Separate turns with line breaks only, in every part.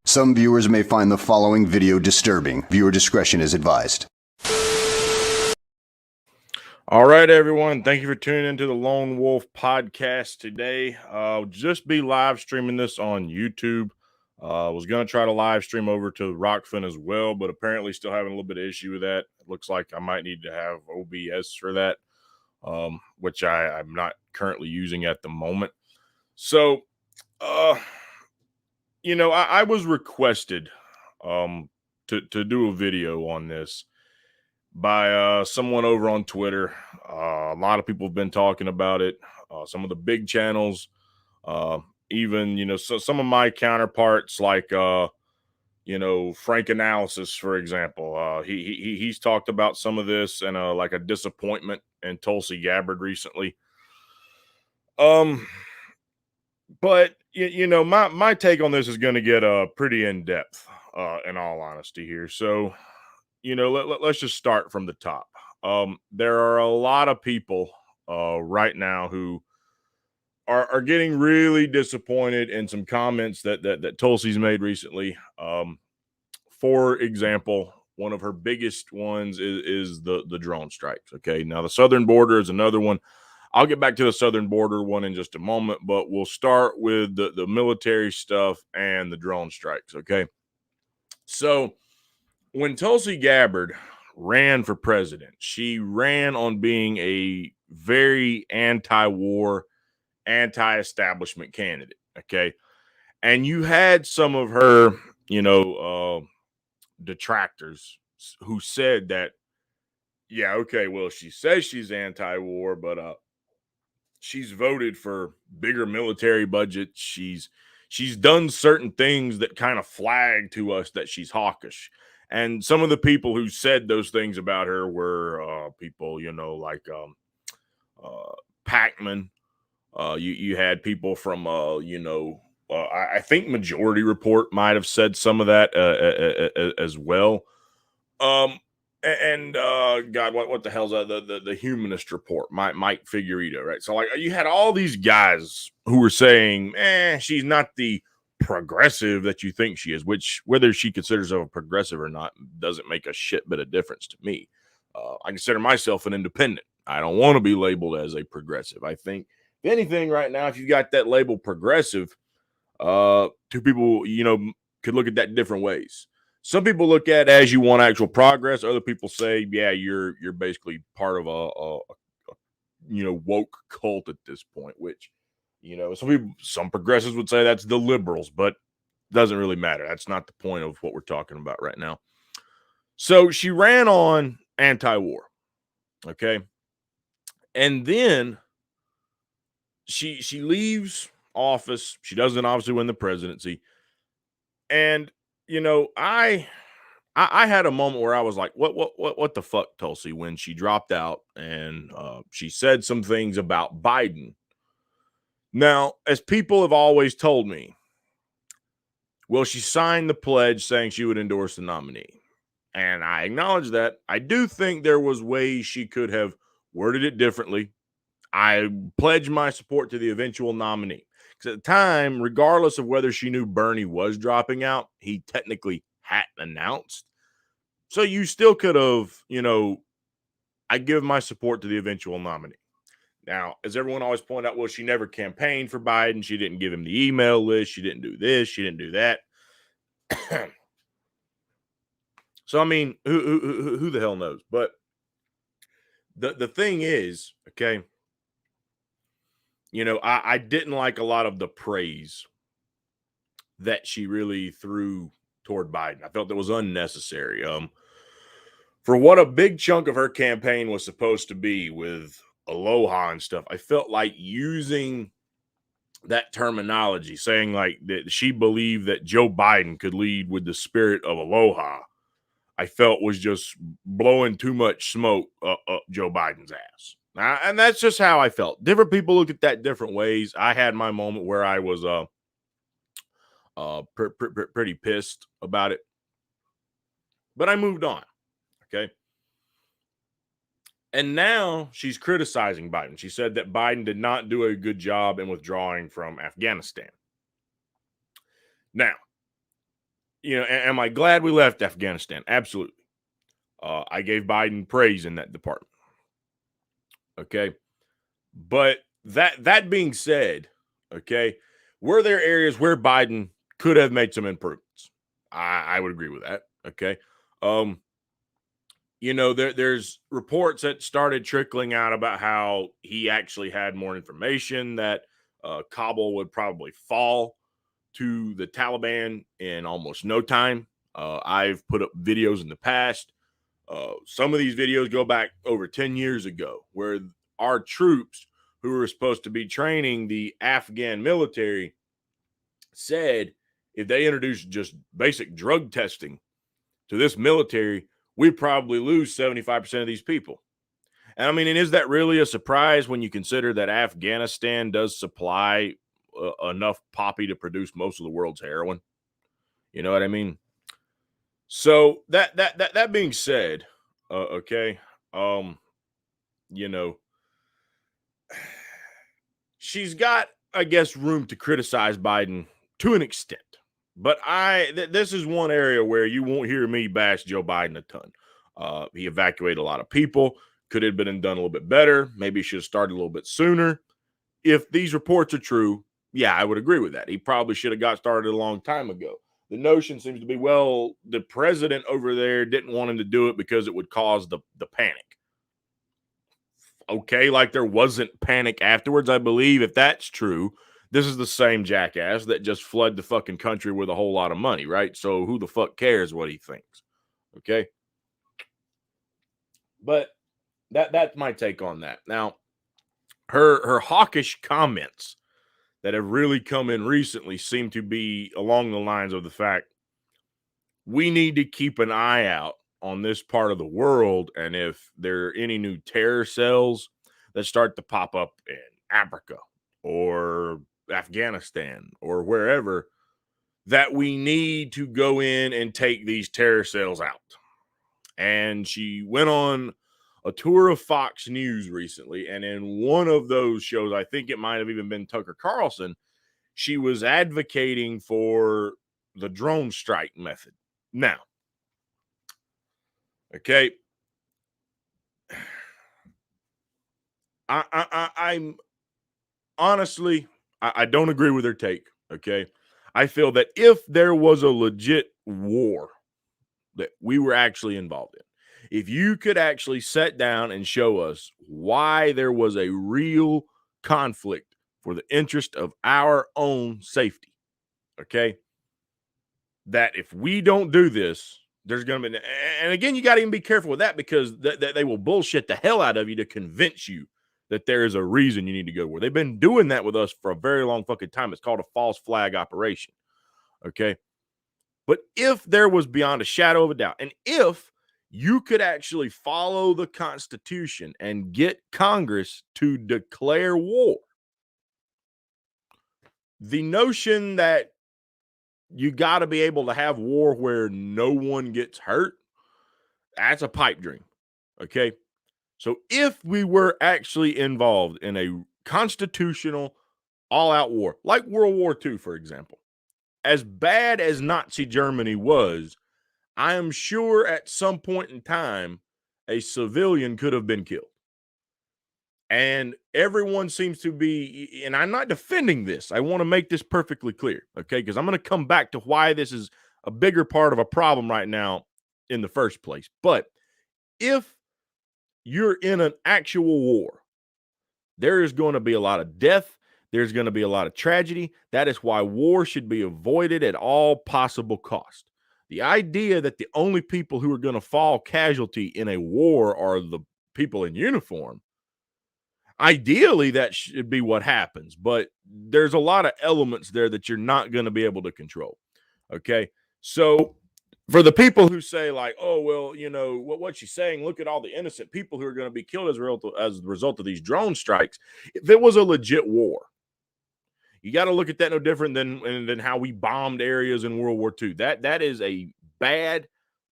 Some viewers may find the following video disturbing. Viewer discretion is advised.
All right, everyone. Thank you for tuning into the Lone Wolf podcast today. I'll just be live streaming this on YouTube. Was going to try to live stream over to Rockfin as well, but apparently still having a little bit of issue with that. It looks like I might need to have OBS for that, which I'm not currently using at the moment. So, I was requested to do a video on this by someone over on Twitter. A lot of people have been talking about it. Some of the big channels, even, so some of my counterparts like, Frank Analysis, for example. He's talked about some of this and like a disappointment in Tulsi Gabbard recently. But my take on this is going to get pretty in depth, in all honesty here. So, let's just start from the top. There are a lot of people right now who are getting really disappointed in some comments that Tulsi's made recently. For example, one of her biggest ones is the drone strikes. Okay, now the southern border is another one. I'll get back to the southern border one in just a moment, but we'll start with the military stuff and the drone strikes. Okay, so when Tulsi Gabbard ran for president, she ran on being a very anti-war, anti-establishment candidate. Okay. And you had some of her, detractors who said that, yeah, okay, well, she says she's anti-war, but she's voted for bigger military budgets. She's done certain things that kind of flag to us that she's hawkish. And some of the people who said those things about her were people, like Packman. You had people from, I think Majority Report might have said some of that as well. God, what the hell's that? The Humanist Report, Mike Figueredo, right? So like you had all these guys who were saying, she's not the progressive that you think she is, which whether she considers herself a progressive or not doesn't make a shit bit of difference to me. I consider myself an independent. I don't want to be labeled as a progressive. I think if anything right now, if you got that label progressive, two people, could look at that in different ways. Some people look at it as you want actual progress. Other people say, yeah, you're basically part of a woke cult at this point, which, some progressives would say that's the liberals, but it doesn't really matter. That's not the point of what we're talking about right now. So she ran on anti-war. Okay. And then she leaves office. She doesn't obviously win the presidency. And, I had a moment where I was like, what the fuck, Tulsi, when she dropped out and she said some things about Biden. Now, as people have always told me, well, she signed the pledge saying she would endorse the nominee. And I acknowledge that. I do think there was ways she could have worded it differently. I pledge my support to the eventual nominee. Because at the time, regardless of whether she knew Bernie was dropping out, he technically hadn't announced. So you still could have, I give my support to the eventual nominee. Now, as everyone always pointed out, well, she never campaigned for Biden. She didn't give him the email list. She didn't do this. She didn't do that. So, I mean, who the hell knows? But the thing is, okay, I didn't like a lot of the praise that she really threw toward Biden. I felt that was unnecessary. For what a big chunk of her campaign was supposed to be with aloha and stuff, I felt like using that terminology, saying like that she believed that Joe Biden could lead with the spirit of aloha, I felt was just blowing too much smoke up Joe Biden's ass. And that's just how I felt. Different people look at that different ways. I had my moment where I was pretty pissed about it, but I moved on. Okay. And now she's criticizing Biden. She said that Biden did not do a good job in withdrawing from Afghanistan. Now, Am I glad we left Afghanistan? Absolutely. I gave Biden praise in that department. Okay. But that being said, okay, were there areas where Biden could have made some improvements? I would agree with that. Okay. Um, there's reports that started trickling out about how he actually had more information that Kabul would probably fall to the Taliban in almost no time. I've put up videos in the past. Some of these videos go back over 10 years ago where our troops who were supposed to be training the Afghan military said if they introduced just basic drug testing to this military, we'd probably lose 75% of these people. And I mean, and is that really a surprise when you consider that Afghanistan does supply enough poppy to produce most of the world's heroin? You know what I mean? So that being said, okay, um, you know, she's got, I guess, room to criticize Biden to an extent. But this is one area where you won't hear me bash Joe Biden a ton. He evacuated a lot of people. Could have been done a little bit better. Maybe he should have started a little bit sooner. If these reports are true, yeah, I would agree with that. He probably should have got started a long time ago. The notion seems to be, well, the president over there didn't want him to do it because it would cause the panic. Okay, like there wasn't panic afterwards, I believe. If that's true, this is the same jackass that just flooded the fucking country with a whole lot of money, right? So who the fuck cares what he thinks? Okay. But that's my take on that. Now, her hawkish comments that have really come in recently seem to be along the lines of the fact we need to keep an eye out on this part of the world, and if there are any new terror cells that start to pop up in Africa or Afghanistan or wherever, that we need to go in and take these terror cells out. And she went on a tour of Fox News recently, and in one of those shows, I think it might have even been Tucker Carlson, she was advocating for the drone strike method. Now, okay, I'm honestly, I don't agree with her take. Okay, I feel that if there was a legit war that we were actually involved in, if you could actually sit down and show us why there was a real conflict for the interest of our own safety, okay, that if we don't do this, there's going to be, and again, you got to even be careful with that because they will bullshit the hell out of you to convince you that there is a reason you need to go to war. They've been doing that with us for a very long fucking time. It's called a false flag operation. Okay. But if there was beyond a shadow of a doubt, and if you could actually follow the Constitution and get Congress to declare war, the notion that you got to be able to have war where no one gets hurt, that's a pipe dream. Okay. So if we were actually involved in a constitutional all out war, like World War II, for example, as bad as Nazi Germany was, I am sure at some point in time, a civilian could have been killed. And everyone seems to be, and I'm not defending this. I want to make this perfectly clear, okay? Because I'm going to come back to why this is a bigger part of a problem right now in the first place. But if you're in an actual war, there is going to be a lot of death. There's going to be a lot of tragedy. That is why war should be avoided at all possible cost. The idea that the only people who are going to fall casualty in a war are the people in uniform, ideally that should be what happens, but there's a lot of elements there that you're not going to be able to control. Okay. So for the people who say like, oh, well, what she's saying, look at all the innocent people who are going to be killed as a result of these drone strikes. If it was a legit war, you got to look at that no different than how we bombed areas in World War II. That is a bad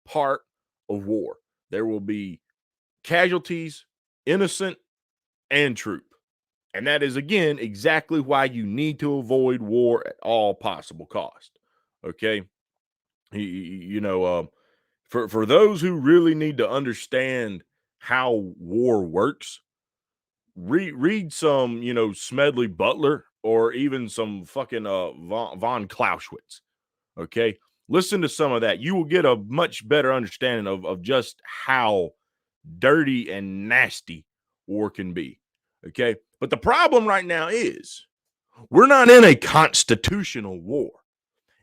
part of war. There will be casualties, innocent and troop. And that is, again, exactly why you need to avoid war at all possible cost. Okay. You know, for those who really need to understand how war works, read some, Smedley Butler or even some fucking von Clausewitz. Okay, listen to some of that. You will get a much better understanding of just how dirty and nasty war can be. Okay, but the problem right now is we're not in a constitutional war.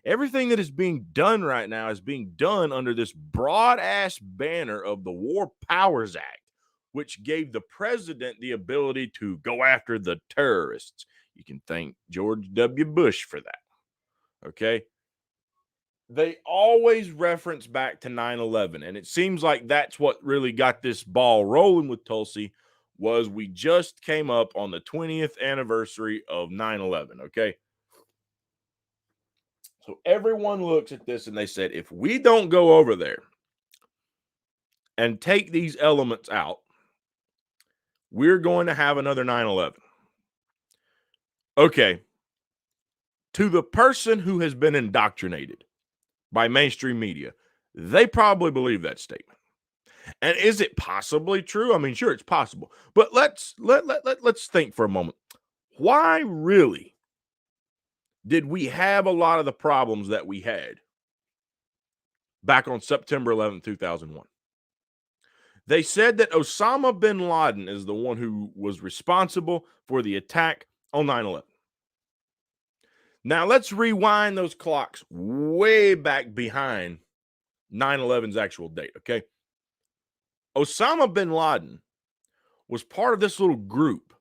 Everything that is being done right now is being done under this broad ass banner of the War Powers Act, which gave the president the ability to go after the terrorists. You can thank George W. Bush for that. Okay. They always reference back to 9/11, and it seems like that's what really got this ball rolling with Tulsi. Was we just came up on the 20th anniversary of 9/11. Okay. So everyone looks at this and they said, if we don't go over there and take these elements out, we're going to have another 9/11. Okay. To the person who has been indoctrinated by mainstream media, they probably believe that statement. And is it possibly true? I mean, sure, it's possible. But let's think for a moment. Why really did we have a lot of the problems that we had back on September 11th, 2001? They said that Osama bin Laden is the one who was responsible for the attack on 9/11. Now, let's rewind those clocks way back behind 9/11's actual date, okay? Osama bin Laden was part of this little group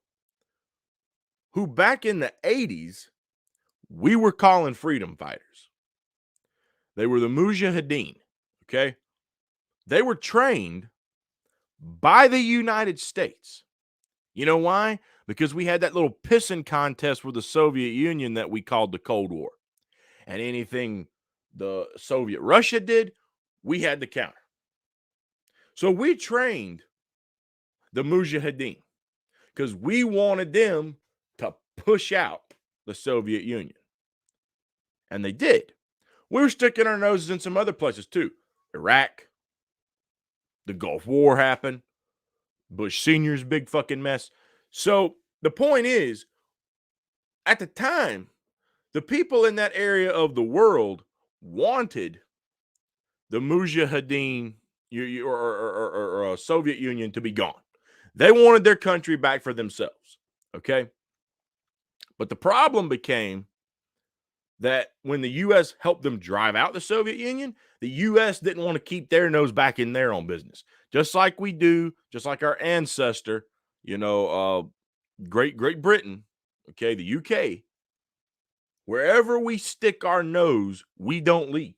who back in the 80s, we were calling freedom fighters. They were the Mujahideen, okay? They were trained by the United States. You know why? Because we had that little pissing contest with the Soviet Union that we called the Cold War. And anything the Soviet Russia did, we had to counter. So we trained the Mujahideen because we wanted them to push out the Soviet Union. And they did. We were sticking our noses in some other places too. Iraq, the Gulf War happened, Bush Sr.'s big fucking mess. So the point is, at the time, the people in that area of the world wanted the Mujahideen or Soviet Union to be gone. They wanted their country back for themselves. Okay. But the problem became that when the U.S. helped them drive out the Soviet Union, the U.S. didn't want to keep their nose back in their own business. Just like we do, just like our ancestor, Great Britain, okay, the UK, wherever we stick our nose, we don't leave.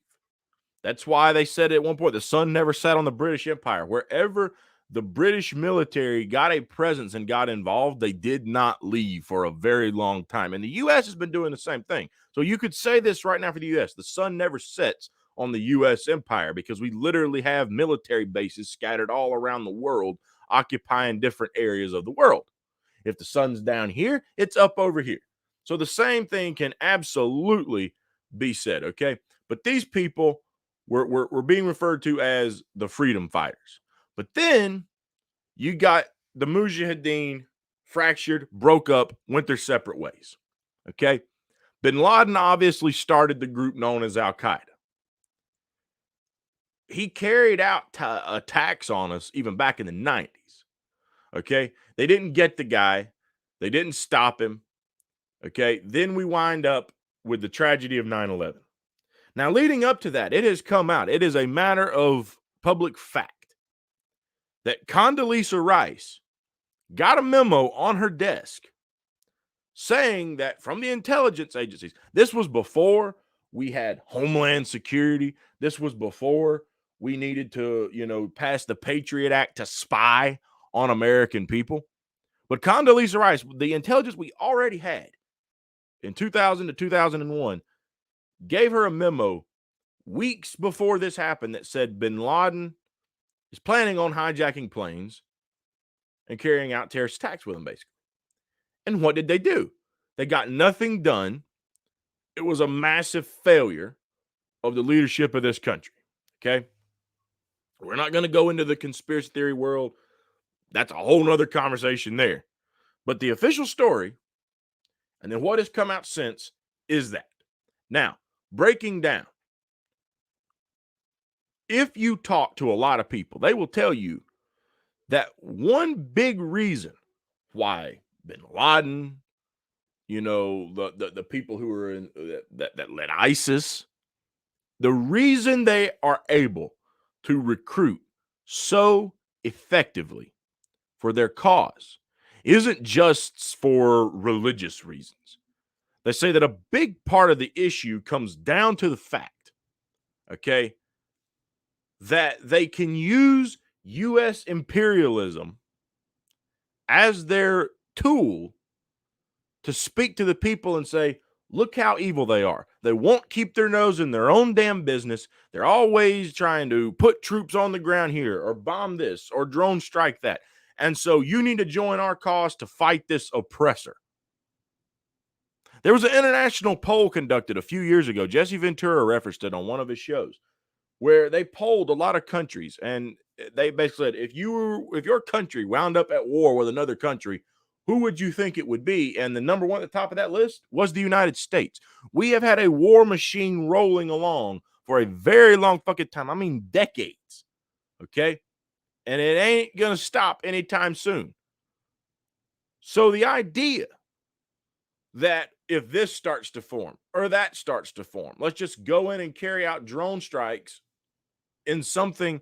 That's why they said at one point the sun never sat on the British Empire. Wherever the British military got a presence and got involved, they did not leave for a very long time. And the U.S. has been doing the same thing. So you could say this right now for the U.S. The sun never sets on the U.S. empire because we literally have military bases scattered all around the world, occupying different areas of the world. If the sun's down here, it's up over here. So the same thing can absolutely be said, okay? But these people were being referred to as the freedom fighters. But then you got the Mujahideen fractured, broke up, went their separate ways, okay? Bin Laden obviously started the group known as Al-Qaeda. He carried out attacks on us even back in the 90s, okay? They didn't get the guy. They didn't stop him, okay? Then we wind up with the tragedy of 9/11. Now, leading up to that, it has come out. It is a matter of public fact that Condoleezza Rice got a memo on her desk saying that from the intelligence agencies, this was before we had Homeland Security. This was before we needed to, pass the Patriot Act to spy on American people. But Condoleezza Rice, the intelligence we already had in 2000 to 2001, gave her a memo weeks before this happened that said bin Laden is planning on hijacking planes and carrying out terrorist attacks with them, basically. And what did they do? They got nothing done. It was a massive failure. of the leadership of this country. Okay. We're not going to go into the conspiracy theory world. That's a whole nother conversation there. But the official story, and then what has come out since, is that. Now, breaking down, if you talk to a lot of people, they will tell you that one big reason why bin Laden, the people who are in that led ISIS, the reason they are able to recruit so effectively for their cause isn't just for religious reasons. They say that a big part of the issue comes down to the fact, okay, that they can use U.S. imperialism as their tool to speak to the people and say, look how evil they are. They won't keep their nose in their own damn business. They're always trying to put troops on the ground here or bomb this or drone strike that. And so you need to join our cause to fight this oppressor. There was an international poll conducted a few years ago. Jesse Ventura referenced it on one of his shows, where they polled a lot of countries, and they basically said, if your country wound up at war with another country, who would you think it would be? And the number one at the top of that list was the United States. We have had a war machine rolling along for a very long fucking time. I mean, decades. Okay? And it ain't going to stop anytime soon. So the idea that if this starts to form or that starts to form, let's just go in and carry out drone strikes in something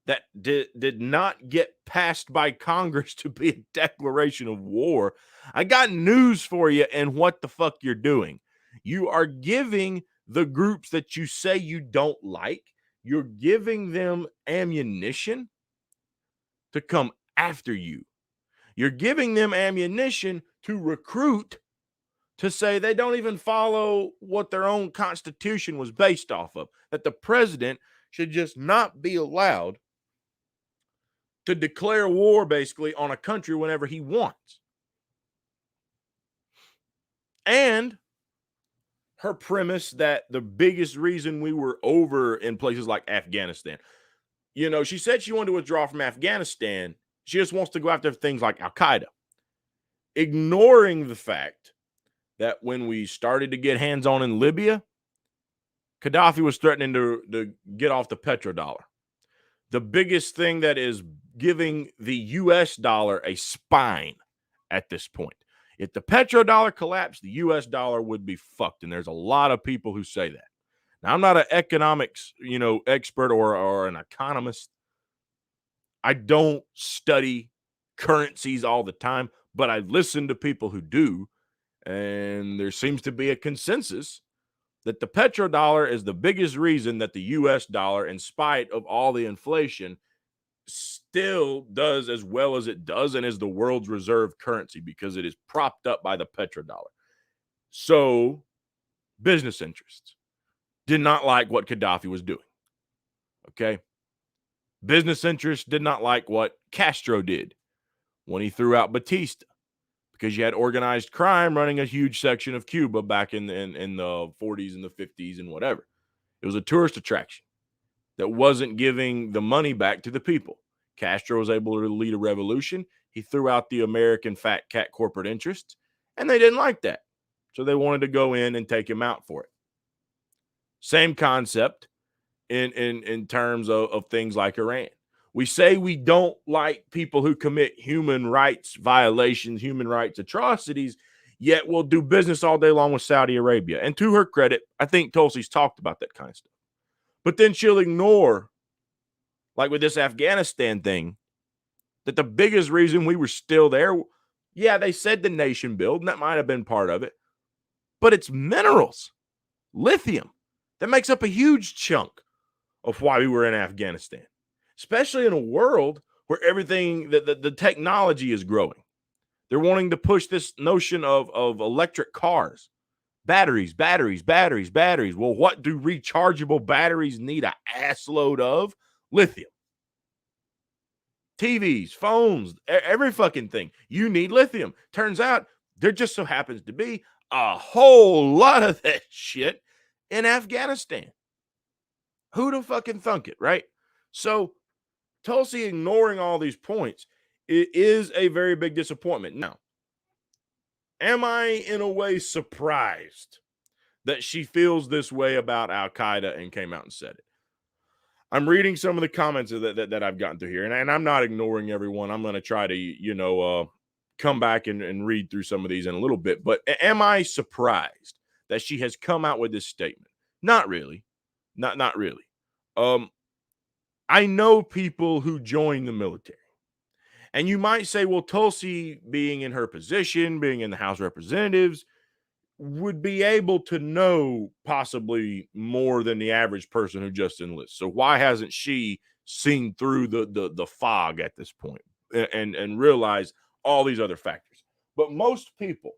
that did not get passed by Congress to be a declaration of war. I got news for you and what the fuck you're doing. You are giving the groups that you say you don't like, you're giving them ammunition to come after you. You're giving them ammunition to recruit to say they don't even follow what their own constitution was based off of, that the president should just not be allowed to declare war basically on a country whenever he wants. And her premise that the biggest reason we were over in places like Afghanistan, she said she wanted to withdraw from Afghanistan. She just wants to go after things like Al-Qaeda, ignoring the fact that when we started to get hands-on in Libya, Gaddafi was threatening to get off the petrodollar. The biggest thing that is giving the U.S. dollar a spine at this point. If the petrodollar collapsed, the U.S. dollar would be fucked. And there's a lot of people who say that. Now, I'm not an economics, expert or an economist. I don't study currencies all the time, but I listen to people who do. And there seems to be a consensus that the petrodollar is the biggest reason that the U.S. dollar, in spite of all the inflation, still does as well as it does and is the world's reserve currency because it is propped up by the petrodollar. So business interests did not like what Gaddafi was doing. Okay. Business interests did not like what Castro did when he threw out Batista, because you had organized crime running a huge section of Cuba back in the 40s and the 50s and whatever. It was a tourist attraction that wasn't giving the money back to the people. Castro was able to lead a revolution. He threw out the American fat cat corporate interests, and they didn't like that. So they wanted to go in and take him out for it. Same concept in terms of things like Iran. We say we don't like people who commit human rights violations, human rights atrocities, yet we'll do business all day long with Saudi Arabia. And to her credit, I think Tulsi's talked about that kind of stuff. But then she'll ignore, like with this Afghanistan thing, that the biggest reason we were still there, yeah, they said the nation build, and that might have been part of it, but it's minerals, lithium. That makes up a huge chunk of why we were in Afghanistan, especially in a world where everything, the technology is growing. They're wanting to push this notion of electric cars, batteries. Well, what do rechargeable batteries need an ass load of? Lithium. TVs, phones, every fucking thing. You need lithium. Turns out there just so happens to be a whole lot of that shit in Afghanistan. Who'd have fucking thunk it, right? So Tulsi ignoring all these points, it is a very big disappointment. Now, am I in a way surprised that she feels this way about Al Qaeda and came out and said it? I'm reading some of the comments that I've gotten through here, and I'm not ignoring everyone. I'm going to try to, come back and read through some of these in a little bit. But am I surprised that she has come out with this statement? Not really. Not really. I know people who join the military. And you might say, well, Tulsi, being in her position, being in the House of Representatives, would be able to know possibly more than the average person who just enlists. So why hasn't she seen through the fog at this point and realize all these other factors? But most people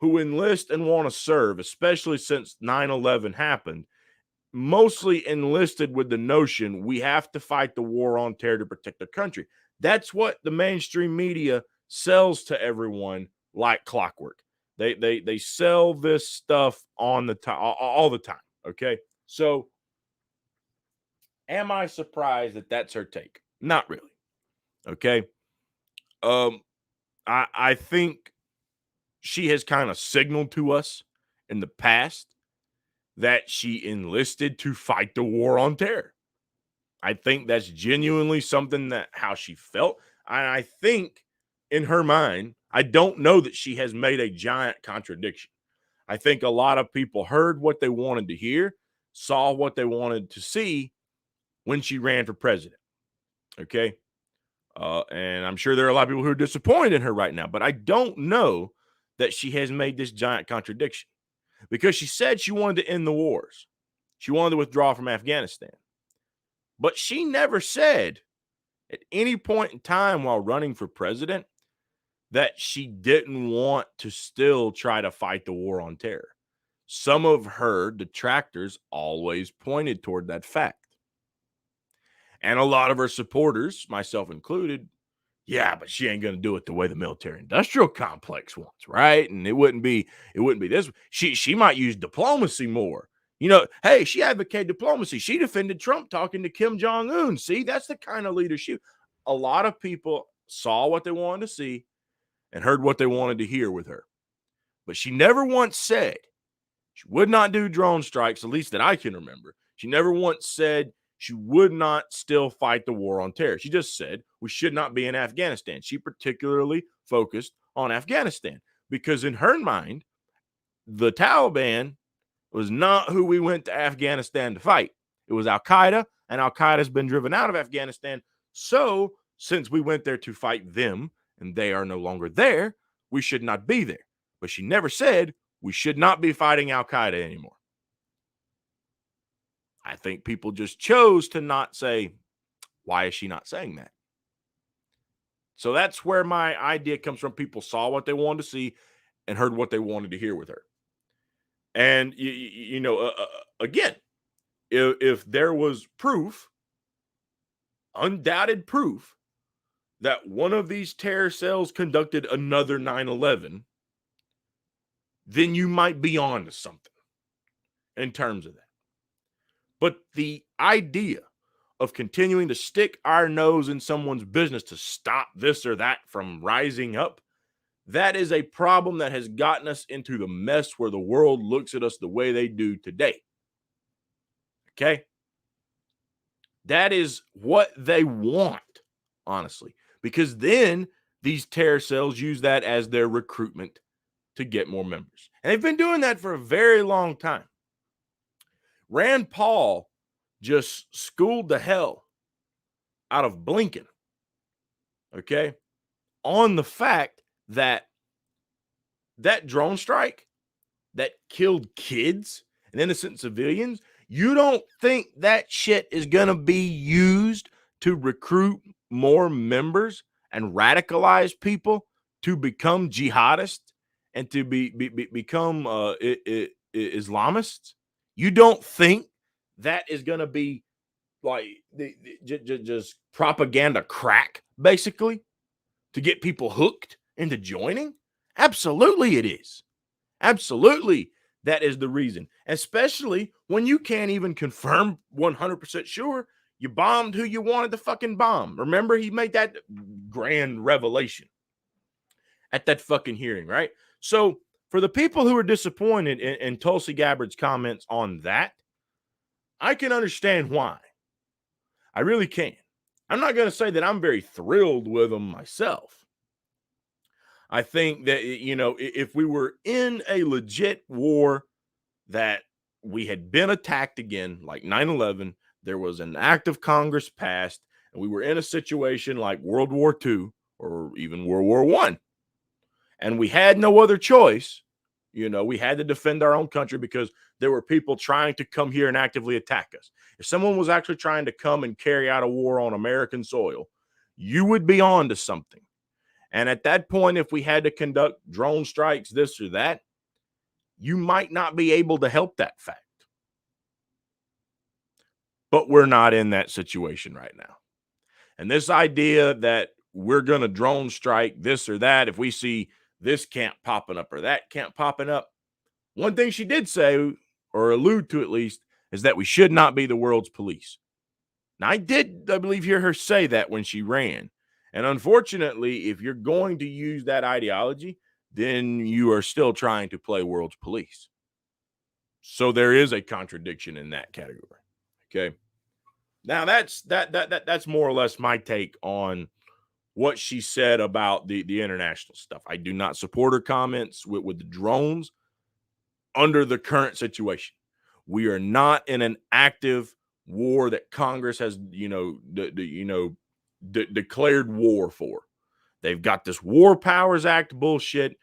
who enlist and want to serve, especially since 9/11 happened, mostly enlisted with the notion we have to fight the war on terror to protect the country. That's what the mainstream media sells to everyone like clockwork. They sell this stuff on the time, all the time. Okay, so am I surprised that that's her take? Not really. Okay, I think she has kind of signaled to us in the past that she enlisted to fight the war on terror. I think that's genuinely something that how she felt. And I think in her mind, I don't know that she has made a giant contradiction. I think a lot of people heard what they wanted to hear, saw what they wanted to see when she ran for president. Okay. And I'm sure there are a lot of people who are disappointed in her right now, but I don't know that she has made this giant contradiction because she said she wanted to end the wars. She wanted to withdraw from Afghanistan. But she never said at any point in time while running for president that she didn't want to still try to fight the war on terror. Some of her detractors always pointed toward that fact. And a lot of her supporters, myself included, yeah, but she ain't going to do it the way the military industrial complex wants, right? And it wouldn't be this. She might use diplomacy more. Hey, she advocated diplomacy. She defended Trump talking to Kim Jong-un. See, that's the kind of leadership. A lot of people saw what they wanted to see and heard what they wanted to hear with her. But she never once said she would not do drone strikes, at least that I can remember. She never once said she would not still fight the war on terror. She just said we should not be in Afghanistan. She particularly focused on Afghanistan because in her mind, the Taliban was not who we went to Afghanistan to fight. It was Al Qaeda, and Al Qaeda has been driven out of Afghanistan. So since we went there to fight them and they are no longer there, we should not be there. But she never said we should not be fighting Al Qaeda anymore. I think people just chose to not say, why is she not saying that? So that's where my idea comes from. People saw what they wanted to see and heard what they wanted to hear with her. And, again, if there was proof, undoubted proof, that one of these terror cells conducted another 9/11, then you might be on to something in terms of that. But the idea of continuing to stick our nose in someone's business to stop this or that from rising up, that is a problem that has gotten us into the mess where the world looks at us the way they do today. Okay? That is what they want, honestly, because then these terror cells use that as their recruitment to get more members. And they've been doing that for a very long time. Rand Paul just schooled the hell out of Blinken, okay, on the fact that drone strike that killed kids and innocent civilians, you don't think that shit is going to be used to recruit more members and radicalize people to become jihadists and to become Islamists? You don't think that is going to be like just propaganda crack, basically, to get people hooked into joining? Absolutely it is. Absolutely. that is the reason, especially when you can't even confirm 100% sure you bombed who you wanted to fucking bomb. Remember, he made that grand revelation at that fucking hearing, right? So for the people who are disappointed in Tulsi Gabbard's comments on that, I can understand why. I really can. I'm not going to say that I'm very thrilled with them myself. I think that, you know, if we were in a legit war that we had been attacked again, like 9/11, there was an act of Congress passed, and we were in a situation like World War II or even World War I, and we had no other choice. You know, we had to defend our own country because there were people trying to come here and actively attack us. If someone was actually trying to come and carry out a war on American soil, you would be on to something. And at that point, if we had to conduct drone strikes, this or that, you might not be able to help that fact. But we're not in that situation right now. And this idea that we're going to drone strike this or that, if we see this camp popping up or that camp popping up, one thing she did say, or allude to at least, is that we should not be the world's police. Now, I believe, hear her say that when she ran. And unfortunately, if you're going to use that ideology, then you are still trying to play world's police. So there is a contradiction in that category. Okay. Now that's more or less my take on what she said about the international stuff. I do not support her comments with the drones under the current situation. We are not in an active war that Congress has, declared war for. They've got this War Powers Act bullshit.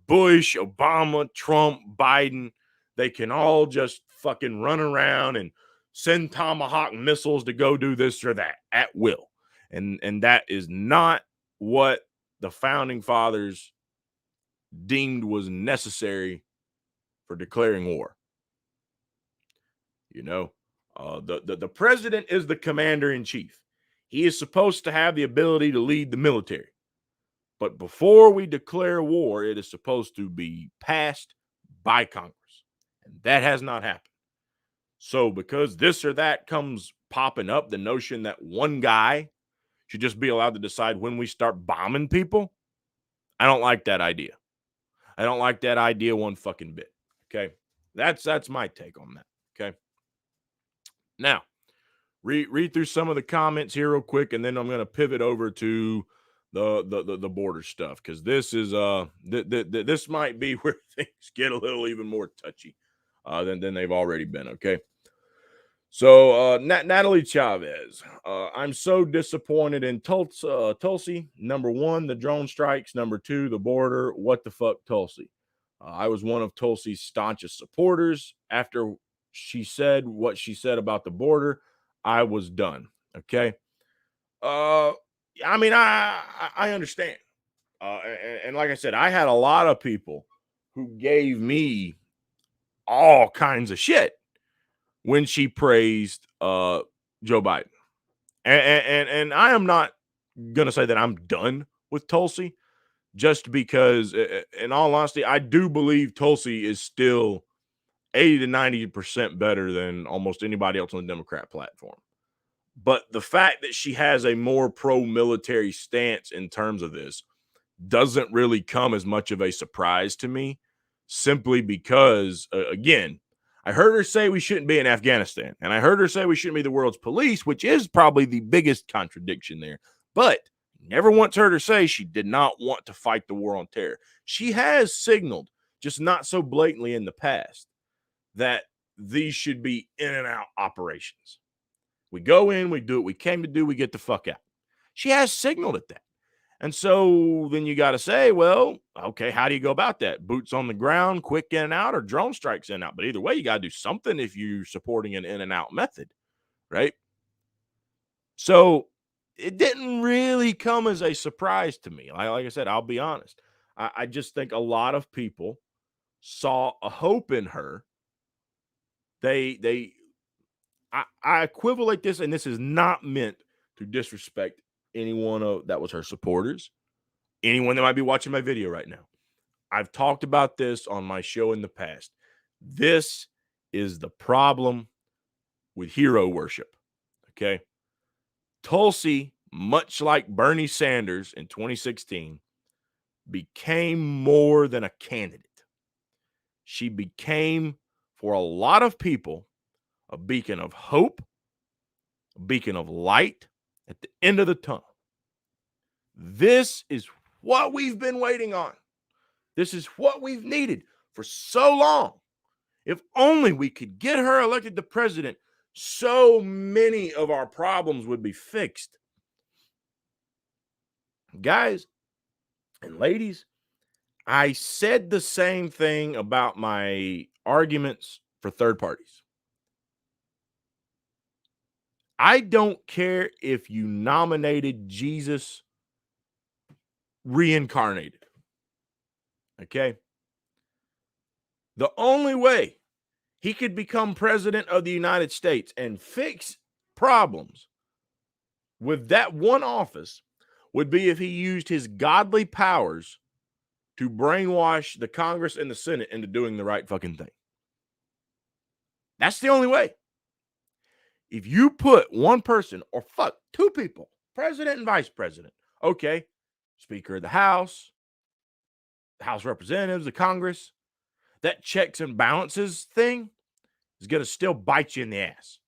Bush, Obama, Trump, Biden, they can all just fucking run around and send Tomahawk missiles to go do this or that at will. And that is not what the founding fathers deemed was necessary for declaring war. You know, the president is the commander in chief. He is supposed to have the ability to lead the military. But before we declare war, it is supposed to be passed by Congress. And that has not happened. So because this or that comes popping up, the notion that one guy should just be allowed to decide when we start bombing people, I don't like that idea. I don't like that idea one fucking bit. Okay. That's my take on that. Okay. Now, read through some of the comments here real quick, and then I'm going to pivot over to the border stuff, because this is this might be where things get a little even more touchy than they've already been. Okay. So Natalie Chavez, I'm so disappointed in Tulsi. Number one, the drone strikes. Number two, the border. What the fuck, Tulsi? I was one of Tulsi's staunchest supporters. After she said what she said about the border, I was done. Okay. I mean, I understand. And like I said, I had a lot of people who gave me all kinds of shit when she praised Joe Biden. And I am not going to say that I'm done with Tulsi, just because, in all honesty, I do believe Tulsi is still 80 to 90% better than almost anybody else on the Democrat platform. But the fact that she has a more pro-military stance in terms of this doesn't really come as much of a surprise to me, simply because, again, I heard her say we shouldn't be in Afghanistan, and I heard her say we shouldn't be the world's police, which is probably the biggest contradiction there. But never once heard her say she did not want to fight the war on terror. She has signaled, just not so blatantly in the past, that these should be in and out operations. We go in, we do what we came to do, we get the fuck out. She has signaled at that. And so then you got to say, well, okay, how do you go about that? Boots on the ground, quick in and out, or drone strikes in and out? But either way, you got to do something if you're supporting an in and out method, right? So it didn't really come as a surprise to me. Like I said, I'll be honest. I just think a lot of people saw a hope in her. I equivalent this, and this is not meant to disrespect anyone that was her supporters, anyone that might be watching my video right now. I've talked about this on my show in the past. This is the problem with hero worship. Okay. Tulsi, much like Bernie Sanders in 2016, became more than a candidate. She became, for a lot of people, a beacon of hope, a beacon of light at the end of the tunnel. This is what we've been waiting on. This is what we've needed for so long. If only we could get her elected to president, so many of our problems would be fixed. Guys and ladies, I said the same thing about my arguments for third parties. I don't care if you nominated Jesus reincarnated. Okay? The only way he could become president of the United States and fix problems with that one office would be if he used his godly powers to brainwash the Congress and the Senate into doing the right fucking thing. That's the only way. If you put one person or two people, president and vice president, okay, Speaker of the House of Representatives, the Congress, that checks and balances thing is going to still bite you in the ass.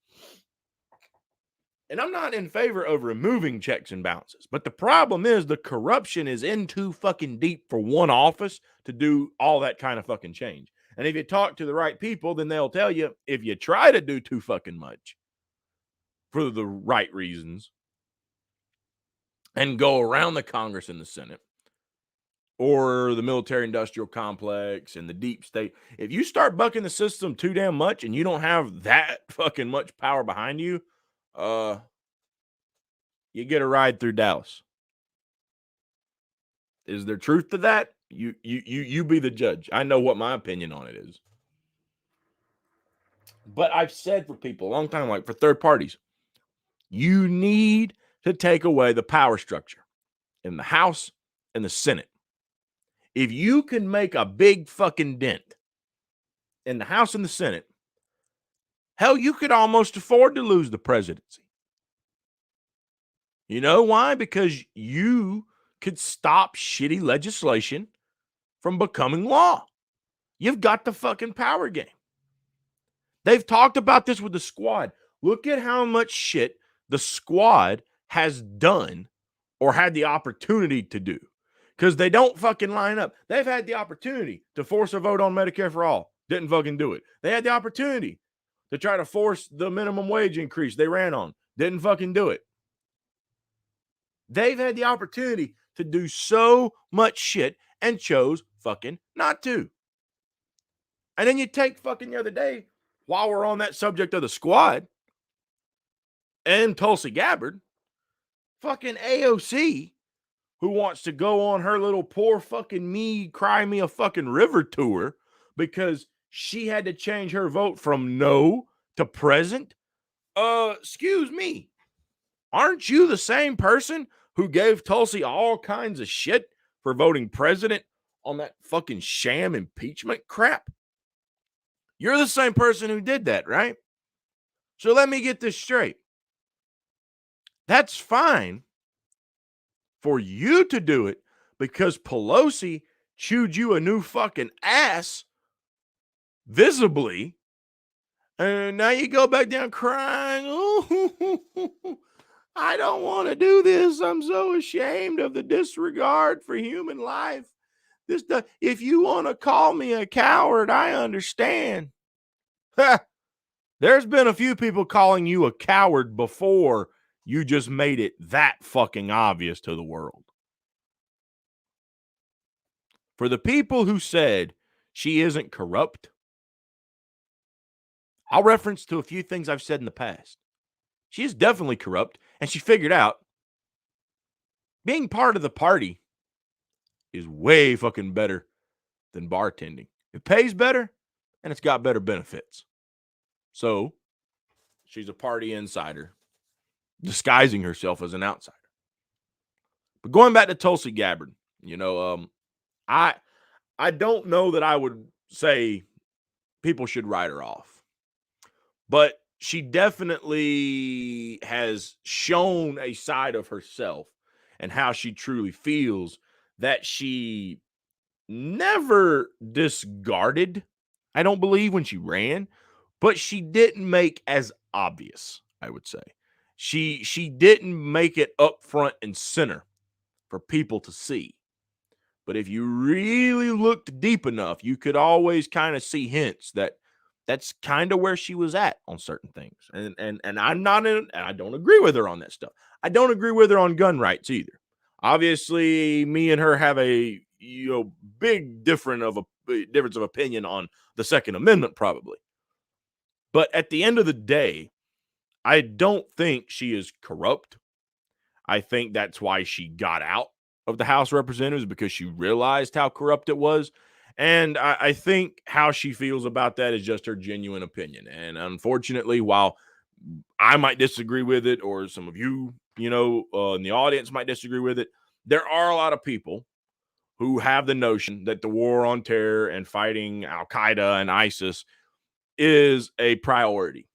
And I'm not in favor of removing checks and balances, but the problem is the corruption is in too fucking deep for one office to do all that kind of fucking change. And if you talk to the right people, then they'll tell you if you try to do too fucking much for the right reasons and go around the Congress and the Senate or the military industrial complex and the deep state, if you start bucking the system too damn much and you don't have that fucking much power behind you, you get a ride through Dallas. Is there truth to that? You be the judge. I know what my opinion on it is. But I've said for people a long time, like for third parties, you need to take away the power structure in the House and the Senate. If you can make a big fucking dent in the House and the Senate, hell, you could almost afford to lose the presidency. You know why? Because you could stop shitty legislation from becoming law. You've got the fucking power game. They've talked about this with the squad. Look at how much shit the squad has done or had the opportunity to do. Because they don't fucking line up. They've had the opportunity to force a vote on Medicare for all. Didn't fucking do it. They had the opportunity to try to force the minimum wage increase they ran on. Didn't fucking do it. They've had the opportunity to do so much shit and chose fucking not to. And then you take fucking the other day, while we're on that subject of the squad and Tulsi Gabbard, fucking AOC, who wants to go on her little poor fucking me, cry me a fucking river tour because she had to change her vote from no to present. Excuse me. Aren't you the same person who gave Tulsi all kinds of shit for voting president on that fucking sham impeachment crap? You're the same person who did that, right? So let me get this straight. That's fine for you to do it because Pelosi chewed you a new fucking ass visibly. And now you go back down crying. Oh, I don't want to do this. I'm so ashamed of the disregard for human life. If you want to call me a coward, I understand. There's been a few people calling you a coward before you just made it that fucking obvious to the world. For the people who said she isn't corrupt, I'll reference to a few things I've said in the past. She is definitely corrupt, and she figured out being part of the party is way fucking better than bartending. It pays better, and it's got better benefits. So, she's a party insider, disguising herself as an outsider. But going back to Tulsi Gabbard, I don't know that I would say people should write her off. But she definitely has shown a side of herself and how she truly feels that she never discarded, I don't believe, when she ran, but she didn't make as obvious, I would say. She didn't make it up front and center for people to see. But if you really looked deep enough, you could always kind of see hints that that's kind of where she was at on certain things. And I'm not in, and I don't agree with her on that stuff. I don't agree with her on gun rights either. Obviously, me and her have a big difference of opinion on the Second Amendment, probably. But at the end of the day, I don't think she is corrupt. I think that's why she got out of the House of Representatives, because she realized how corrupt it was. And I think how she feels about that is just her genuine opinion. And unfortunately, while I might disagree with it, or some of you, in the audience might disagree with it, there are a lot of people who have the notion that the war on terror and fighting Al Qaeda and ISIS is a priority.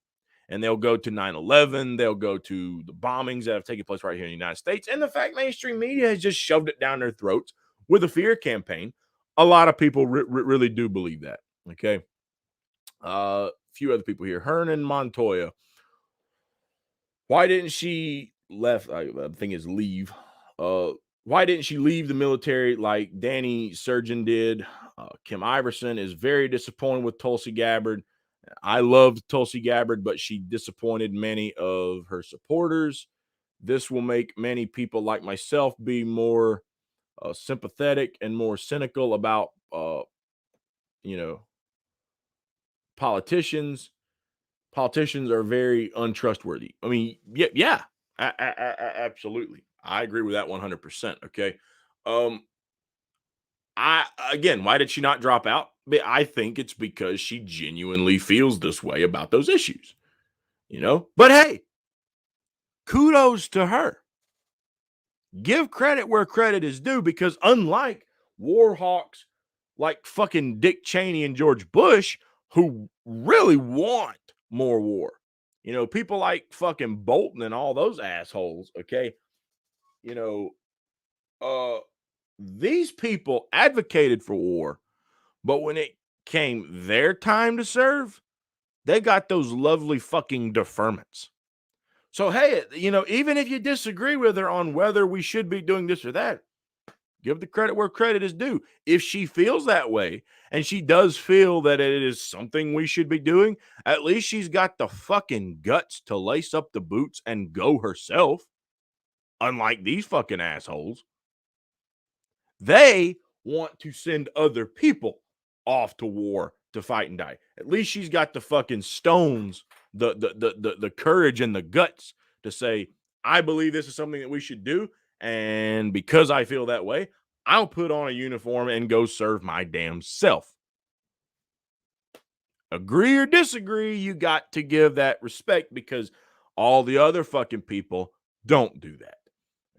And they'll go to 9/11. They'll go to the bombings that have taken place right here in the United States. And the fact mainstream media has just shoved it down their throats with a fear campaign. A lot of people really do believe that. Okay. A few other people here. Hernan Montoya. Why didn't she leave? Why didn't she leave the military like Danny Surgeon did? Kim Iverson is very disappointed with Tulsi Gabbard. I loved Tulsi Gabbard, but she disappointed many of her supporters. This will make many people like myself be more sympathetic and more cynical about, politicians. Politicians are very untrustworthy. I mean, yeah, absolutely. I agree with that 100%. Okay. Um, why did she not drop out? I think it's because she genuinely feels this way about those issues, But hey, kudos to her. Give credit where credit is due, because unlike war hawks like fucking Dick Cheney and George Bush, who really want more war, people like fucking Bolton and all those assholes, okay? You know, these people advocated for war, but when it came their time to serve, they got those lovely fucking deferments. So, hey, even if you disagree with her on whether we should be doing this or that, give the credit where credit is due. If she feels that way, and she does feel that it is something we should be doing, at least she's got the fucking guts to lace up the boots and go herself. Unlike these fucking assholes. They want to send other people off to war to fight and die. At least she's got the fucking stones, the courage and the guts to say, I believe this is something that we should do. And because I feel that way, I'll put on a uniform and go serve my damn self. Agree or disagree, you got to give that respect, because all the other fucking people don't do that.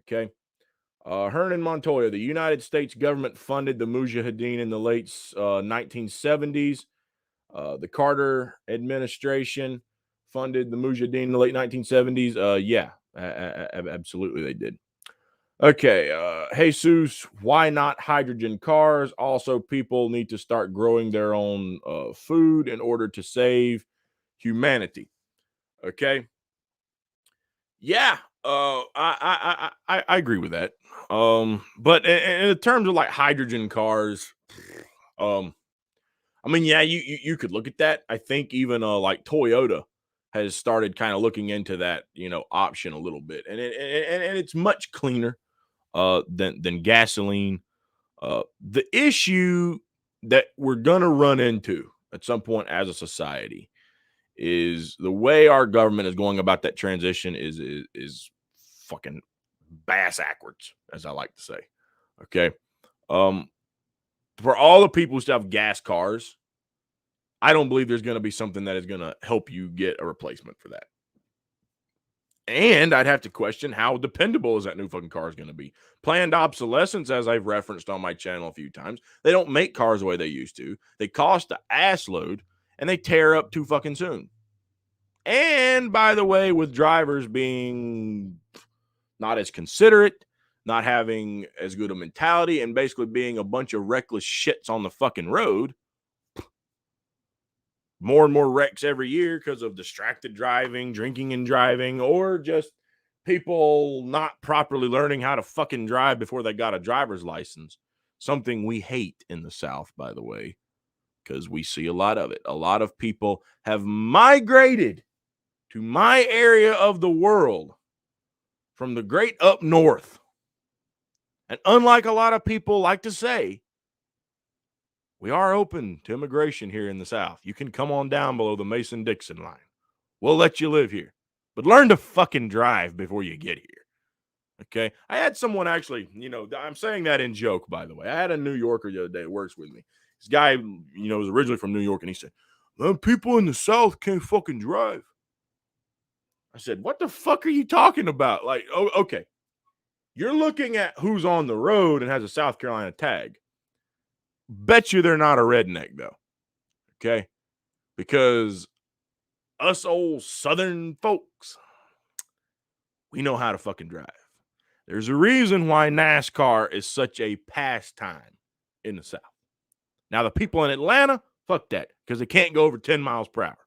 Okay. Hernan Montoya, the United States government funded the Mujahideen in the late 1970s. The Carter administration funded the Mujahideen in the late 1970s. Yeah, absolutely they did. Okay, Jesus, why not hydrogen cars? Also, people need to start growing their own food in order to save humanity. Okay. Yeah, I agree with that. But in terms of like hydrogen cars, I mean, yeah, you could look at that. I think even like Toyota has started kind of looking into that, option a little bit, and it's much cleaner than gasoline. The issue that we're gonna run into at some point as a society is the way our government is going about that transition is fucking bass backwards, as I like to say. Okay. For all the people who still have gas cars, I don't believe there's going to be something that is going to help you get a replacement for that. And I'd have to question how dependable is that new fucking car is going to be. Planned obsolescence, as I've referenced on my channel a few times, they don't make cars the way they used to. They cost an ass load, and they tear up too fucking soon. And by the way, with drivers being not as considerate, not having as good a mentality, and basically being a bunch of reckless shits on the fucking road, more and more wrecks every year because of distracted driving, drinking and driving, or just people not properly learning how to fucking drive before they got a driver's license. Something we hate in the South, by the way, because we see a lot of it. A lot of people have migrated to my area of the world from the great up north. And unlike a lot of people like to say, we are open to immigration here in the South. You can come on down below the Mason-Dixon line. We'll let you live here. But learn to fucking drive before you get here. Okay? I had someone actually, I'm saying that in joke, by the way. I had a New Yorker the other day that works with me. This guy, was originally from New York, and he said, people in the South can't fucking drive. I said, what the fuck are you talking about? Like, oh, okay. You're looking at who's on the road and has a South Carolina tag. Bet you they're not a redneck, though. Okay? Because us old Southern folks, we know how to fucking drive. There's a reason why NASCAR is such a pastime in the South. Now, the people in Atlanta, fuck that, because they can't go over 10 miles per hour.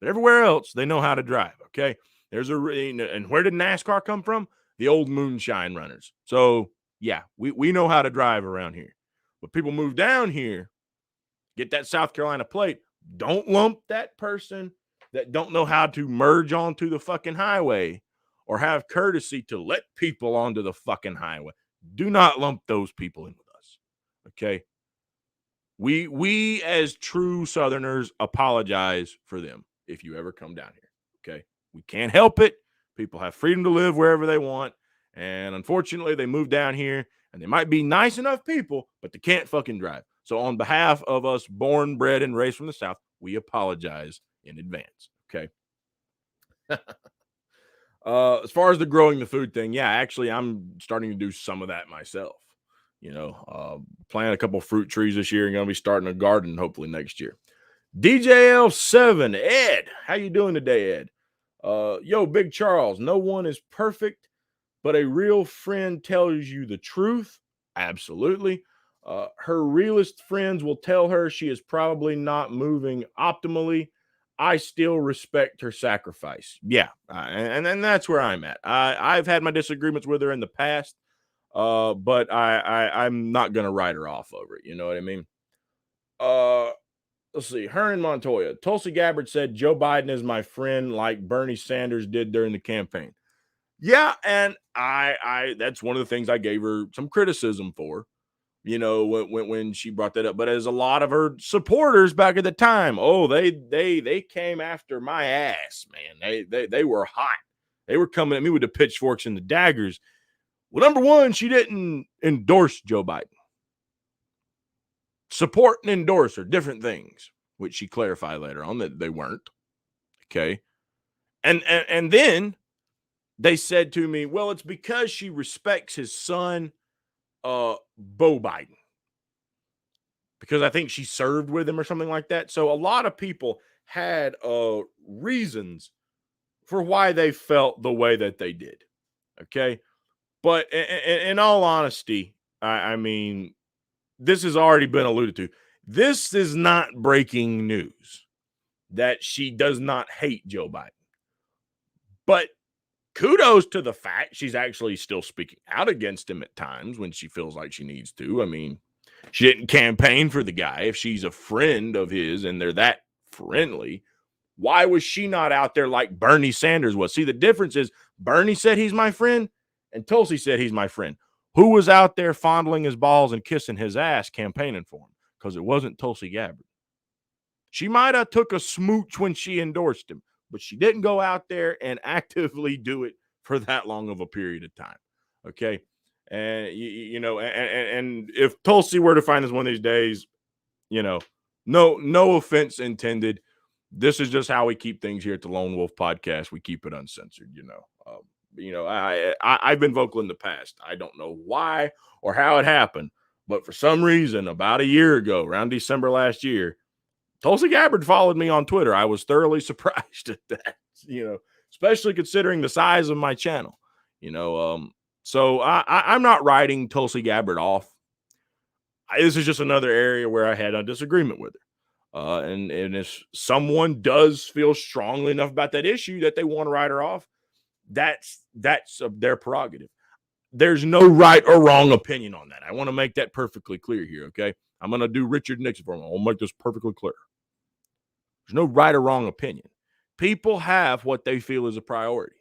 But everywhere else, they know how to drive, okay? And where did NASCAR come from? The old moonshine runners. So, yeah, we know how to drive around here. But people move down here, get that South Carolina plate, don't lump that person that don't know how to merge onto the fucking highway or have courtesy to let people onto the fucking highway. Do not lump those people in with us, okay? We as true Southerners apologize for them if you ever come down here, okay? We can't help it. People have freedom to live wherever they want, and unfortunately, they move down here, and they might be nice enough people, but they can't fucking drive. So on behalf of us born, bred, and raised from the South, we apologize in advance, okay? As far as the growing the food thing, yeah, actually, I'm starting to do some of that myself. Plant a couple fruit trees this year and going to be starting a garden hopefully next year. DJL7, Ed, how you doing today, Ed? Yo, Big Charles, no one is perfect, but a real friend tells you the truth. Absolutely. Her realist friends will tell her she is probably not moving optimally. I still respect her sacrifice. Yeah, and that's where I'm at. I've had my disagreements with her in the past, but I'm not going to write her off over it. You know what I mean? Let's see. Hernan Montoya. Tulsi Gabbard said Joe Biden is my friend like Bernie Sanders did during the campaign. Yeah, and I that's one of the things I gave her some criticism for, when she brought that up. But as a lot of her supporters back at the time, they came after my ass, man. They were hot. They were coming at me with the pitchforks and the daggers. Well, number one, she didn't endorse Joe Biden. Support and endorse are different things, which she clarified later on that they weren't. Okay. And then they said to me, well, it's because she respects his son, Bo Biden. Because I think she served with him or something like that. So a lot of people had reasons for why they felt the way that they did. Okay. But in all honesty, I mean, this has already been alluded to. This is not breaking news that she does not hate Joe Biden. But kudos to the fact she's actually still speaking out against him at times when she feels like she needs to. I mean, she didn't campaign for the guy. If she's a friend of his and they're that friendly, why was she not out there like Bernie Sanders was? See, the difference is Bernie said he's my friend and Tulsi said he's my friend. Who was out there fondling his balls and kissing his ass campaigning for him? Because it wasn't Tulsi Gabbard. She might have took a smooch when she endorsed him, but she didn't go out there and actively do it for that long of a period of time. Okay. And, and if Tulsi were to find us one of these days, no offense intended. This is just how we keep things here at the Lone Wolf Podcast. We keep it uncensored, I've been vocal in the past. I don't know why or how it happened, but for some reason, about a year ago, around December last year, Tulsi Gabbard followed me on Twitter. I was thoroughly surprised at that, especially considering the size of my channel. So I'm not writing Tulsi Gabbard off. This is just another area where I had a disagreement with her. And if someone does feel strongly enough about that issue that they want to write her off, that's their prerogative. There's no right or wrong opinion on that. I want to make that perfectly clear here, okay? I'm going to do Richard Nixon for a moment. I'll make this perfectly clear. There's no right or wrong opinion. People have what they feel is a priority,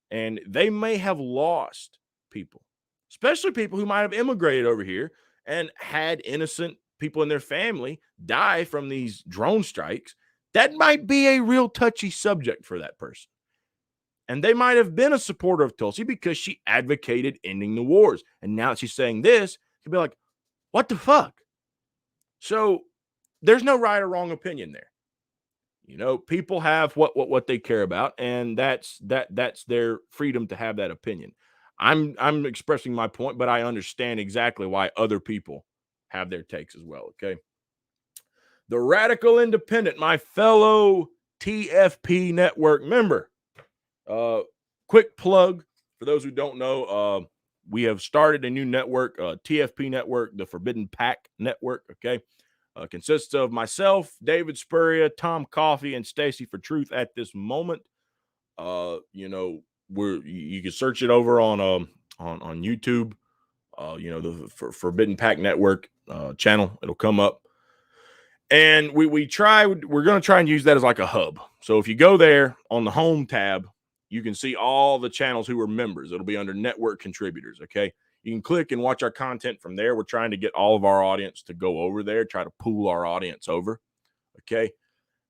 and they may have lost people, especially people who might have immigrated over here and had innocent people in their family die from these drone strikes. That might be a real touchy subject for that person. And they might have been a supporter of Tulsi because she advocated ending the wars. And now that she's saying this, you'll be like, what the fuck? So there's no right or wrong opinion there. People have what they care about, and that's their freedom to have that opinion. I'm expressing my point, but I understand exactly why other people have their takes as well. Okay. The Radical Independent, my fellow TFP network member. Quick plug for those who don't know, we have started a new network, TFP network, the Forbidden Pack network. Okay. Consists of myself, David Spurrier, Tom Coffey, and Stacy for Truth at this moment. You can search it over on YouTube. The Forbidden Pack Network channel. It'll come up. And we're going to try and use that as like a hub. So if you go there on the home tab, you can see all the channels who are members. It'll be under network contributors. Okay. You can click and watch our content from there. We're trying to get all of our audience to go over there, try to pool our audience over. Okay.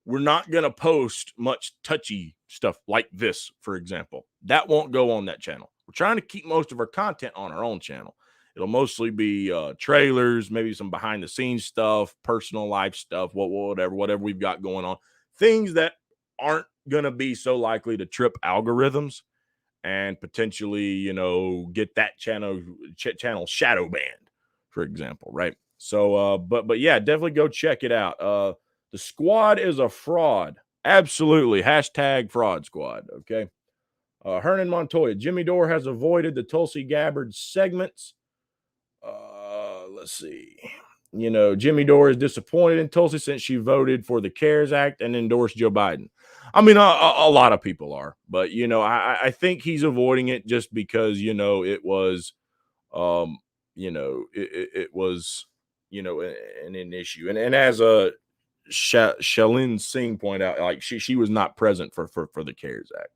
We're not going to post much touchy stuff like this, for example. That won't go on that channel. We're trying to keep most of our content on our own channel. It'll mostly be trailers, maybe some behind the scenes stuff, personal life stuff, whatever we've got going on. Things that aren't going to be so likely to trip algorithms and potentially, get that channel shadow banned, for example, right? So, but yeah, definitely go check it out. The squad is a fraud. Absolutely. Hashtag fraud squad. Okay. Hernan Montoya, Jimmy Dore has avoided the Tulsi Gabbard segments. Let's see. Jimmy Dore is disappointed in Tulsi since she voted for the CARES Act and endorsed Joe Biden. I mean, a lot of people are, but I think he's avoiding it just because it was, it was, an issue, and as a Shalin Singh pointed out, like she was not present for the CARES Act.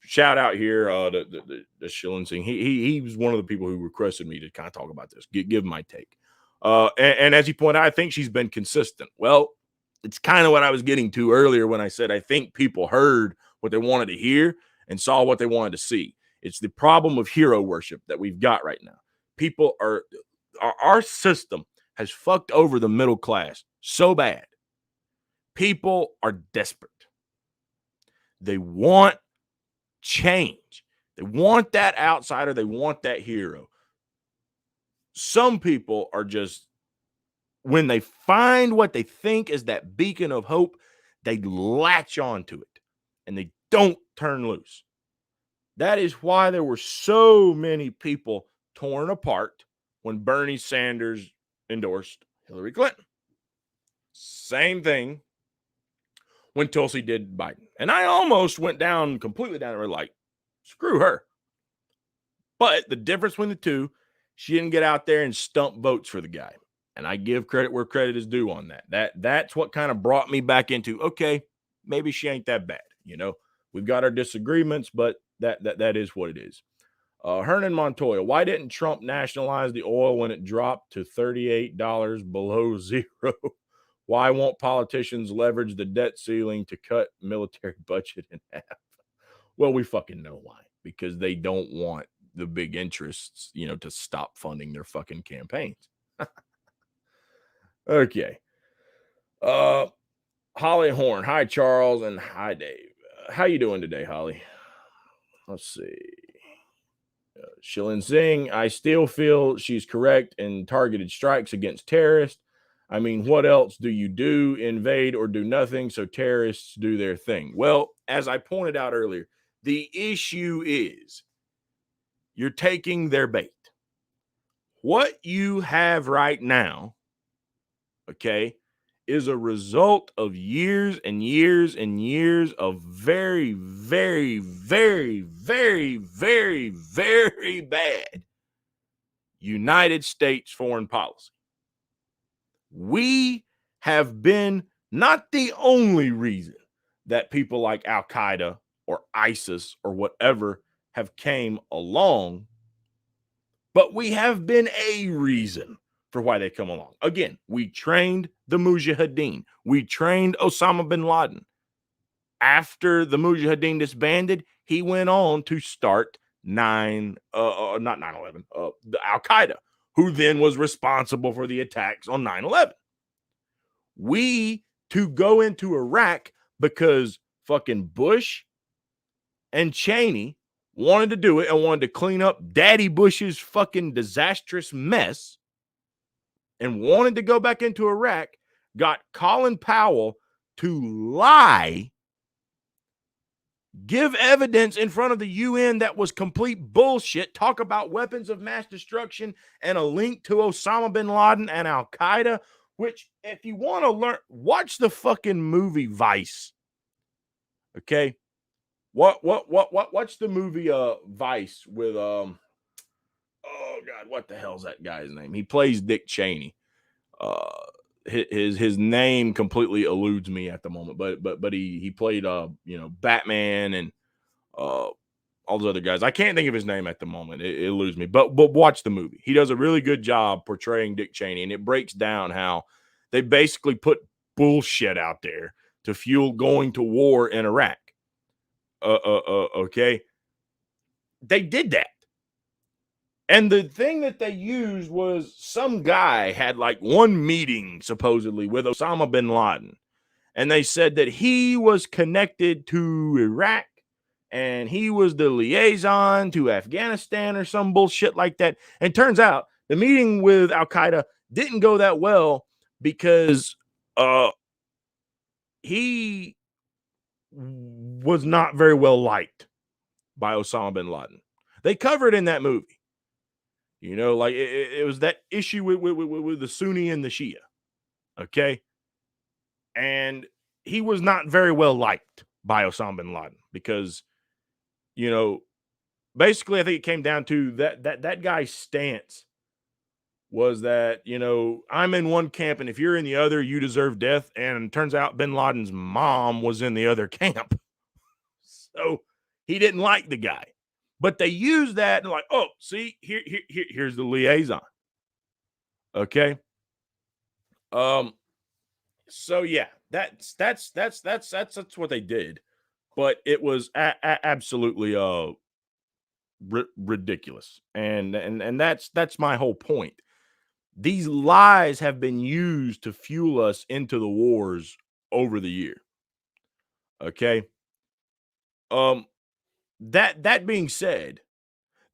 Shout out here the Shalin Singh. He was one of the people who requested me to kind of talk about this, give my take. And as he pointed out, I think she's been consistent. Well, it's kind of what I was getting to earlier when I said I think people heard what they wanted to hear and saw what they wanted to see. It's the problem of hero worship that we've got right now. People our system has fucked over the middle class so bad. People are desperate. They want change. They want that outsider. They want that hero. Some people are just, when they find what they think is that beacon of hope, they latch onto it and they don't turn loose. That is why there were so many people torn apart when Bernie Sanders endorsed Hillary Clinton. Same thing when Tulsi did Biden. And I almost went completely down and like, screw her. But the difference between the two, she didn't get out there and stump votes for the guy. And I give credit where credit is due on that. That's what kind of brought me back into, okay, maybe she ain't that bad. We've got our disagreements, but that is what it is. Hernan Montoya, why didn't Trump nationalize the oil when it dropped to $38 below zero? Why won't politicians leverage the debt ceiling to cut military budget in half? Well, we fucking know why. Because they don't want the big interests, to stop funding their fucking campaigns. Okay. Holly Horn. Hi, Charles, and hi, Dave. How you doing today, Holly? Let's see. Shilin Singh, I still feel she's correct in targeted strikes against terrorists. I mean, what else do you do? Invade or do nothing so terrorists do their thing. Well, as I pointed out earlier, the issue is you're taking their bait. What you have right now, okay, is a result of years and years and years of very, very, very, very, very, very bad United States foreign policy. We have been not the only reason that people like Al Qaeda or ISIS or whatever have came along, but we have been a reason for why they come along. Again, we trained the Mujahideen. We trained Osama bin Laden. After the Mujahideen disbanded, he went on to start not 9/11, the Al Qaeda, who then was responsible for the attacks on 9/11. We to go into Iraq because fucking Bush and Cheney wanted to do it and wanted to clean up Daddy Bush's fucking disastrous mess and wanted to go back into Iraq, got Colin Powell to lie, give evidence in front of the UN that was complete bullshit, talk about weapons of mass destruction and a link to Osama bin Laden and Al Qaeda, which if you want to learn, watch the fucking movie Vice. Okay? Watch the movie Vice with oh god, what the hell's that guy's name? He plays Dick Cheney. His name completely eludes me at the moment, but he played Batman and all those other guys. I can't think of his name at the moment. It eludes me. But watch the movie. He does a really good job portraying Dick Cheney, and it breaks down how they basically put bullshit out there to fuel going to war in Iraq. Okay. They did that. And the thing that they used was some guy had like one meeting supposedly with Osama bin Laden. And they said that he was connected to Iraq and he was the liaison to Afghanistan or some bullshit like that. And turns out the meeting with Al Qaeda didn't go that well because he was not very well liked by Osama bin Laden. They covered in that movie. You know, like it was that issue with the Sunni and the Shia. Okay. And he was not very well liked by Osama bin Laden because, you know, basically I think it came down to that guy's stance was that, you know, I'm in one camp and if you're in the other, you deserve death. And it turns out bin Laden's mom was in the other camp. So he didn't like the guy. But they use that and like, oh, see, here's the liaison. Okay. So yeah, that's what they did, but it was absolutely ridiculous, and that's my whole point. These lies have been used to fuel us into the wars over the year. Okay. That being said,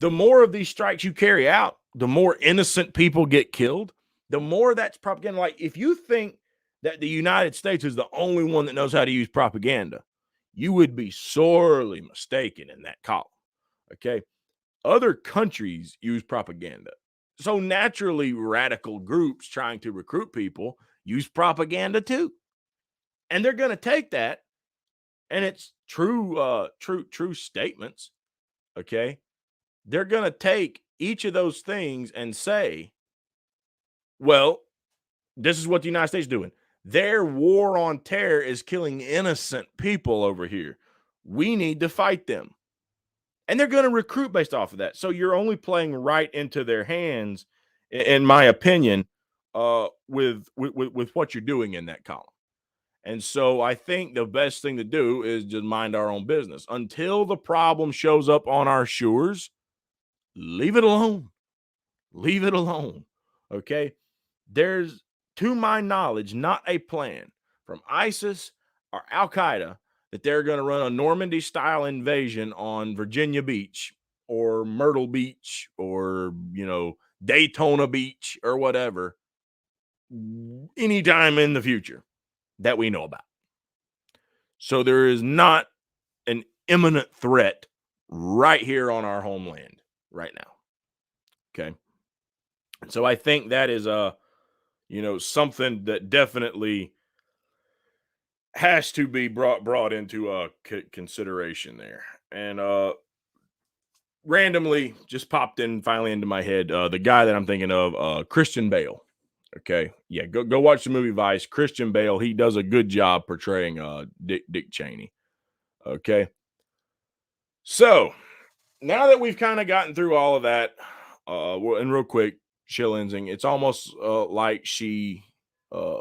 the more of these strikes you carry out, the more innocent people get killed, the more that's propaganda. Like if you think that the United States is the only one that knows how to use propaganda, you would be sorely mistaken in that column. Okay. Other countries use propaganda. So naturally, radical groups trying to recruit people use propaganda too. And they're going to take that, and it's true statements. Okay. They're going to take each of those things and say, well, this is what the United States is doing. Their war on terror is killing innocent people over here. We need to fight them. And they're going to recruit based off of that. So you're only playing right into their hands, in my opinion, with what you're doing in that column. And so I think the best thing to do is just mind our own business. Until the problem shows up on our shores, leave it alone. Leave it alone. Okay? There's, to my knowledge, not a plan from ISIS or Al Qaeda that they're going to run a Normandy style invasion on Virginia Beach or Myrtle Beach or, you know, Daytona Beach or whatever anytime in the future that we know about. So there is not an imminent threat right here on our homeland right now. Okay. So I think that is something that definitely has to be brought into consideration there. And randomly just popped in finally into my head the guy that I'm thinking of, Christian Bale. Okay, yeah, go watch the movie Vice. Christian Bale, he does a good job portraying Dick Cheney. Okay, so now that we've kind of gotten through all of that, and real quick, Shillingsing, uh,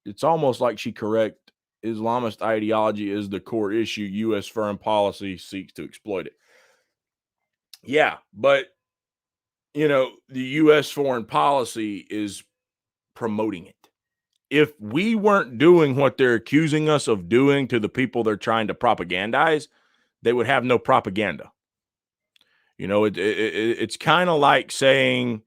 it's almost like she correct. Islamist ideology is the core issue. U.S. foreign policy seeks to exploit it. Yeah, but the U.S. foreign policy is promoting it. If we weren't doing what they're accusing us of doing to the people they're trying to propagandize, they would have no propaganda. It's kind of like saying,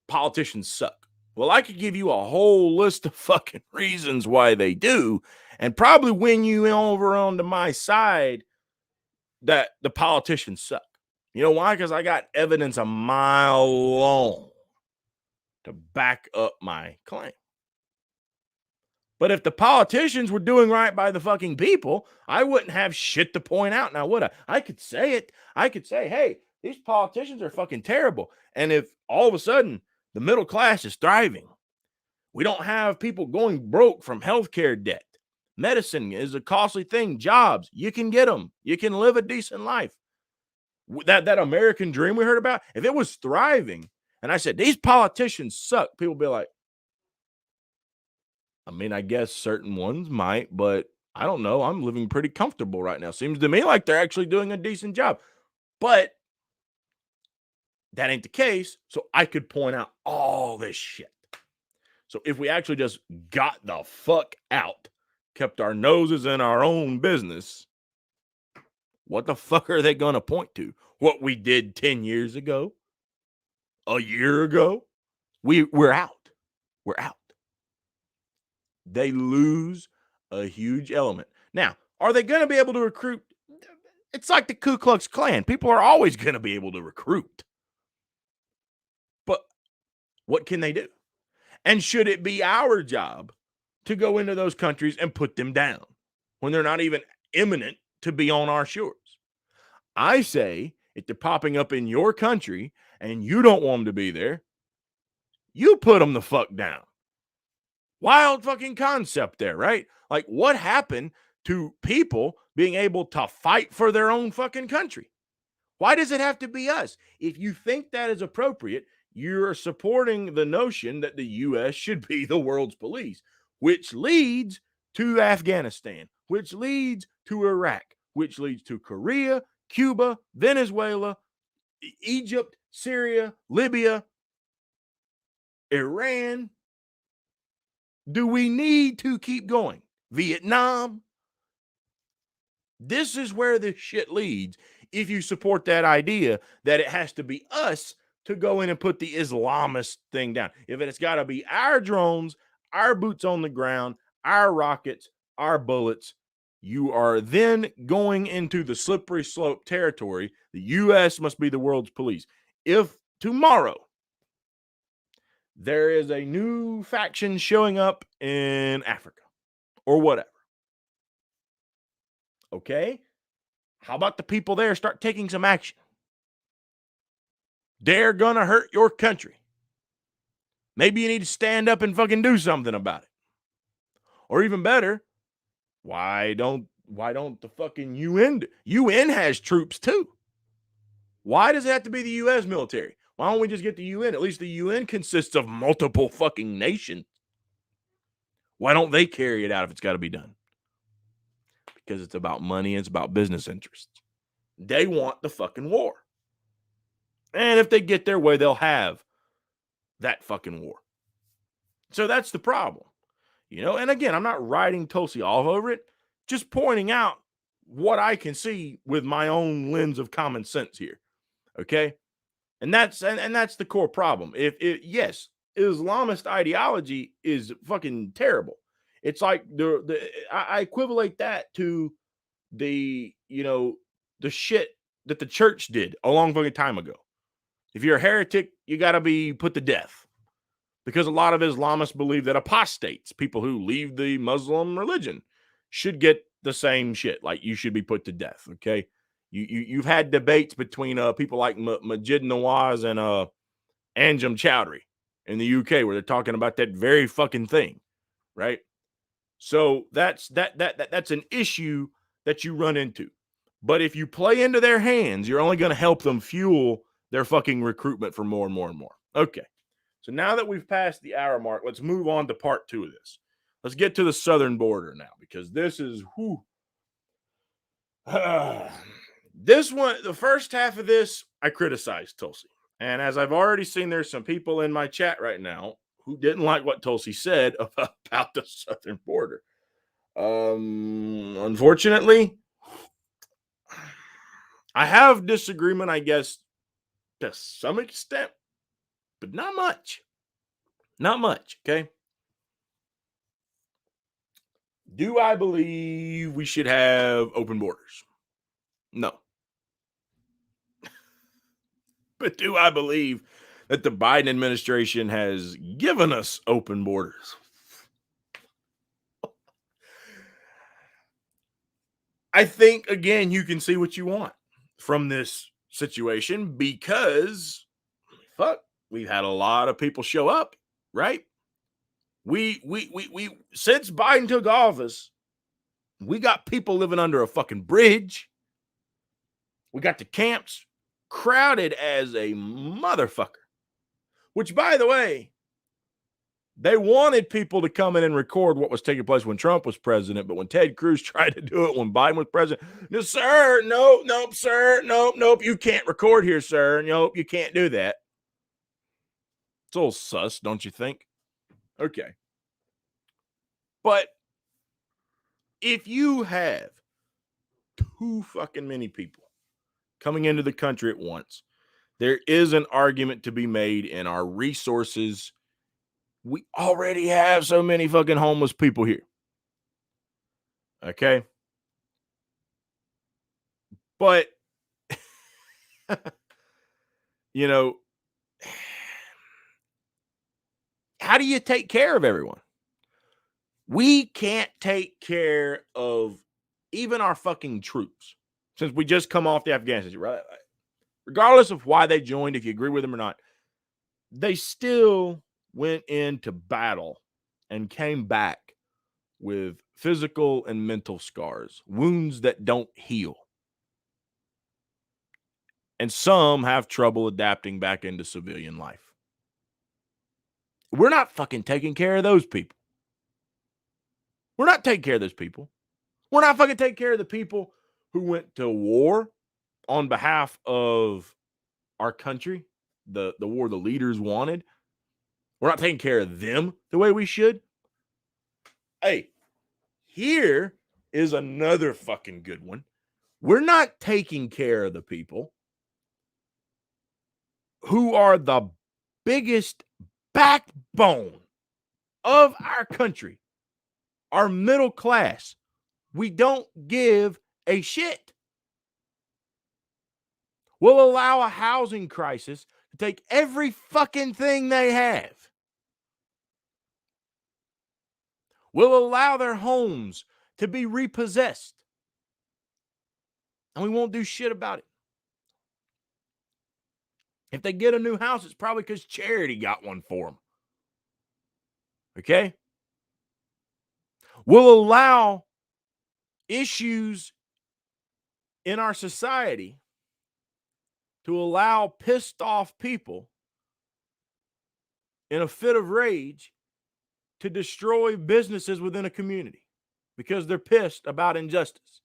politicians suck. Well, I could give you a whole list of fucking reasons why they do, and probably win you over onto my side that the politicians suck. You know why? Because I got evidence a mile long to back up my claim. But if the politicians were doing right by the fucking people, I wouldn't have shit to point out now, would I? I could say it. I could say, hey, these politicians are fucking terrible. And if all of a sudden the middle class is thriving, we don't have people going broke from healthcare debt. Medicine is a costly thing. Jobs, you can get them. You can live a decent life. That American dream we heard about, if it was thriving, and I said, these politicians suck, people would be like, I mean, I guess certain ones might, but I don't know. I'm living pretty comfortable right now. Seems to me like they're actually doing a decent job. But that ain't the case. So I could point out all this shit. So if we actually just got the fuck out, kept our noses in our own business, what the fuck are they going to point to? What we did 10 years ago? A year ago? We're out. We're out. They lose a huge element. Now, are they going to be able to recruit? It's like the Ku Klux Klan. People are always going to be able to recruit. But what can they do? And should it be our job to go into those countries and put them down when they're not even imminent to be on our shores? I say, if they're popping up in your country and you don't want them to be there, you put them the fuck down. Wild fucking concept there, right? Like, what happened to people being able to fight for their own fucking country? Why does it have to be us? If you think that is appropriate, you're supporting the notion that the U.S. should be the world's police, which leads to Afghanistan, which leads to Iraq, which leads to Korea, Cuba, Venezuela, Egypt, Syria, Libya, Iran. Do we need to keep going? Vietnam? This is where this shit leads if you support that idea that it has to be us to go in and put the Islamist thing down. If it's got to be our drones, our boots on the ground, our rockets, our bullets, you are then going into the slippery slope territory. The U.S. must be the world's police. If tomorrow there is a new faction showing up in Africa or whatever, okay, how about the people there start taking some action? They're gonna hurt your country. Maybe you need to stand up and fucking do something about it. Or even better, why don't the fucking UN has troops too? Why does it have to be the U.S. military? Why don't we just get the UN? At least the UN consists of multiple fucking nations. Why don't they carry it out if it's got to be done? Because it's about money, it's about business interests. They want the fucking war. And if they get their way, they'll have that fucking war. So that's the problem. And again, I'm not writing Tulsi all over it, just pointing out what I can see with my own lens of common sense here. Okay? And that's the core problem. Yes, Islamist ideology is fucking terrible. It's like I equivalent that to the shit that the church did a long fucking time ago. If you're a heretic, you got to be put to death, because a lot of Islamists believe that apostates, people who leave the Muslim religion, should get the same shit. Like, you should be put to death. Okay, you've had debates between people like Majid Nawaz and Anjem Chowdhury in the UK, where they're talking about that very fucking thing, right? So that's an issue that you run into. But if you play into their hands, you're only going to help them fuel their fucking recruitment for more and more and more. Okay. So now that we've passed the hour mark, let's move on to part 2 of this. Let's get to the southern border now, because this is this one, the first half of this, I criticized Tulsi. And as I've already seen, there's some people in my chat right now who didn't like what Tulsi said about the southern border. Unfortunately, I have disagreement, I guess, to some extent, but not much. Not much, okay? Do I believe we should have open borders? No. But do I believe that the Biden administration has given us open borders? I think, again, you can see what you want from this situation, because fuck, we've had a lot of people show up, right? We since Biden took office, we got people living under a fucking bridge. We got the camps crowded as a motherfucker. Which, by the way, they wanted people to come in and record what was taking place when Trump was president, but when Ted Cruz tried to do it when Biden was president, no, sir, nope, sir, nope, you can't record here, sir. Nope, you can't do that. It's a little sus, don't you think? Okay. But if you have too fucking many people coming into the country at once, there is an argument to be made in our resources. We already have so many fucking homeless people here. Okay. But, how do you take care of everyone? We can't take care of even our fucking troops, since we just come off the Afghanistan, right? Regardless of why they joined, if you agree with them or not, they still went into battle and came back with physical and mental scars, wounds that don't heal. And some have trouble adapting back into civilian life. We're not fucking taking care of those people. We're not taking care of those people. We're not fucking taking care of the people who went to war on behalf of our country, the war the leaders wanted. We're not taking care of them the way we should. Hey, here is another fucking good one. We're not taking care of the people who are the biggest backbone of our country, our middle class. We don't give a shit. We'll allow a housing crisis to take every fucking thing they have. We'll allow their homes to be repossessed. And we won't do shit about it. If they get a new house, it's probably because charity got one for them. Okay? We'll allow issues in our society to allow pissed off people in a fit of rage to destroy businesses within a community because they're pissed about injustice.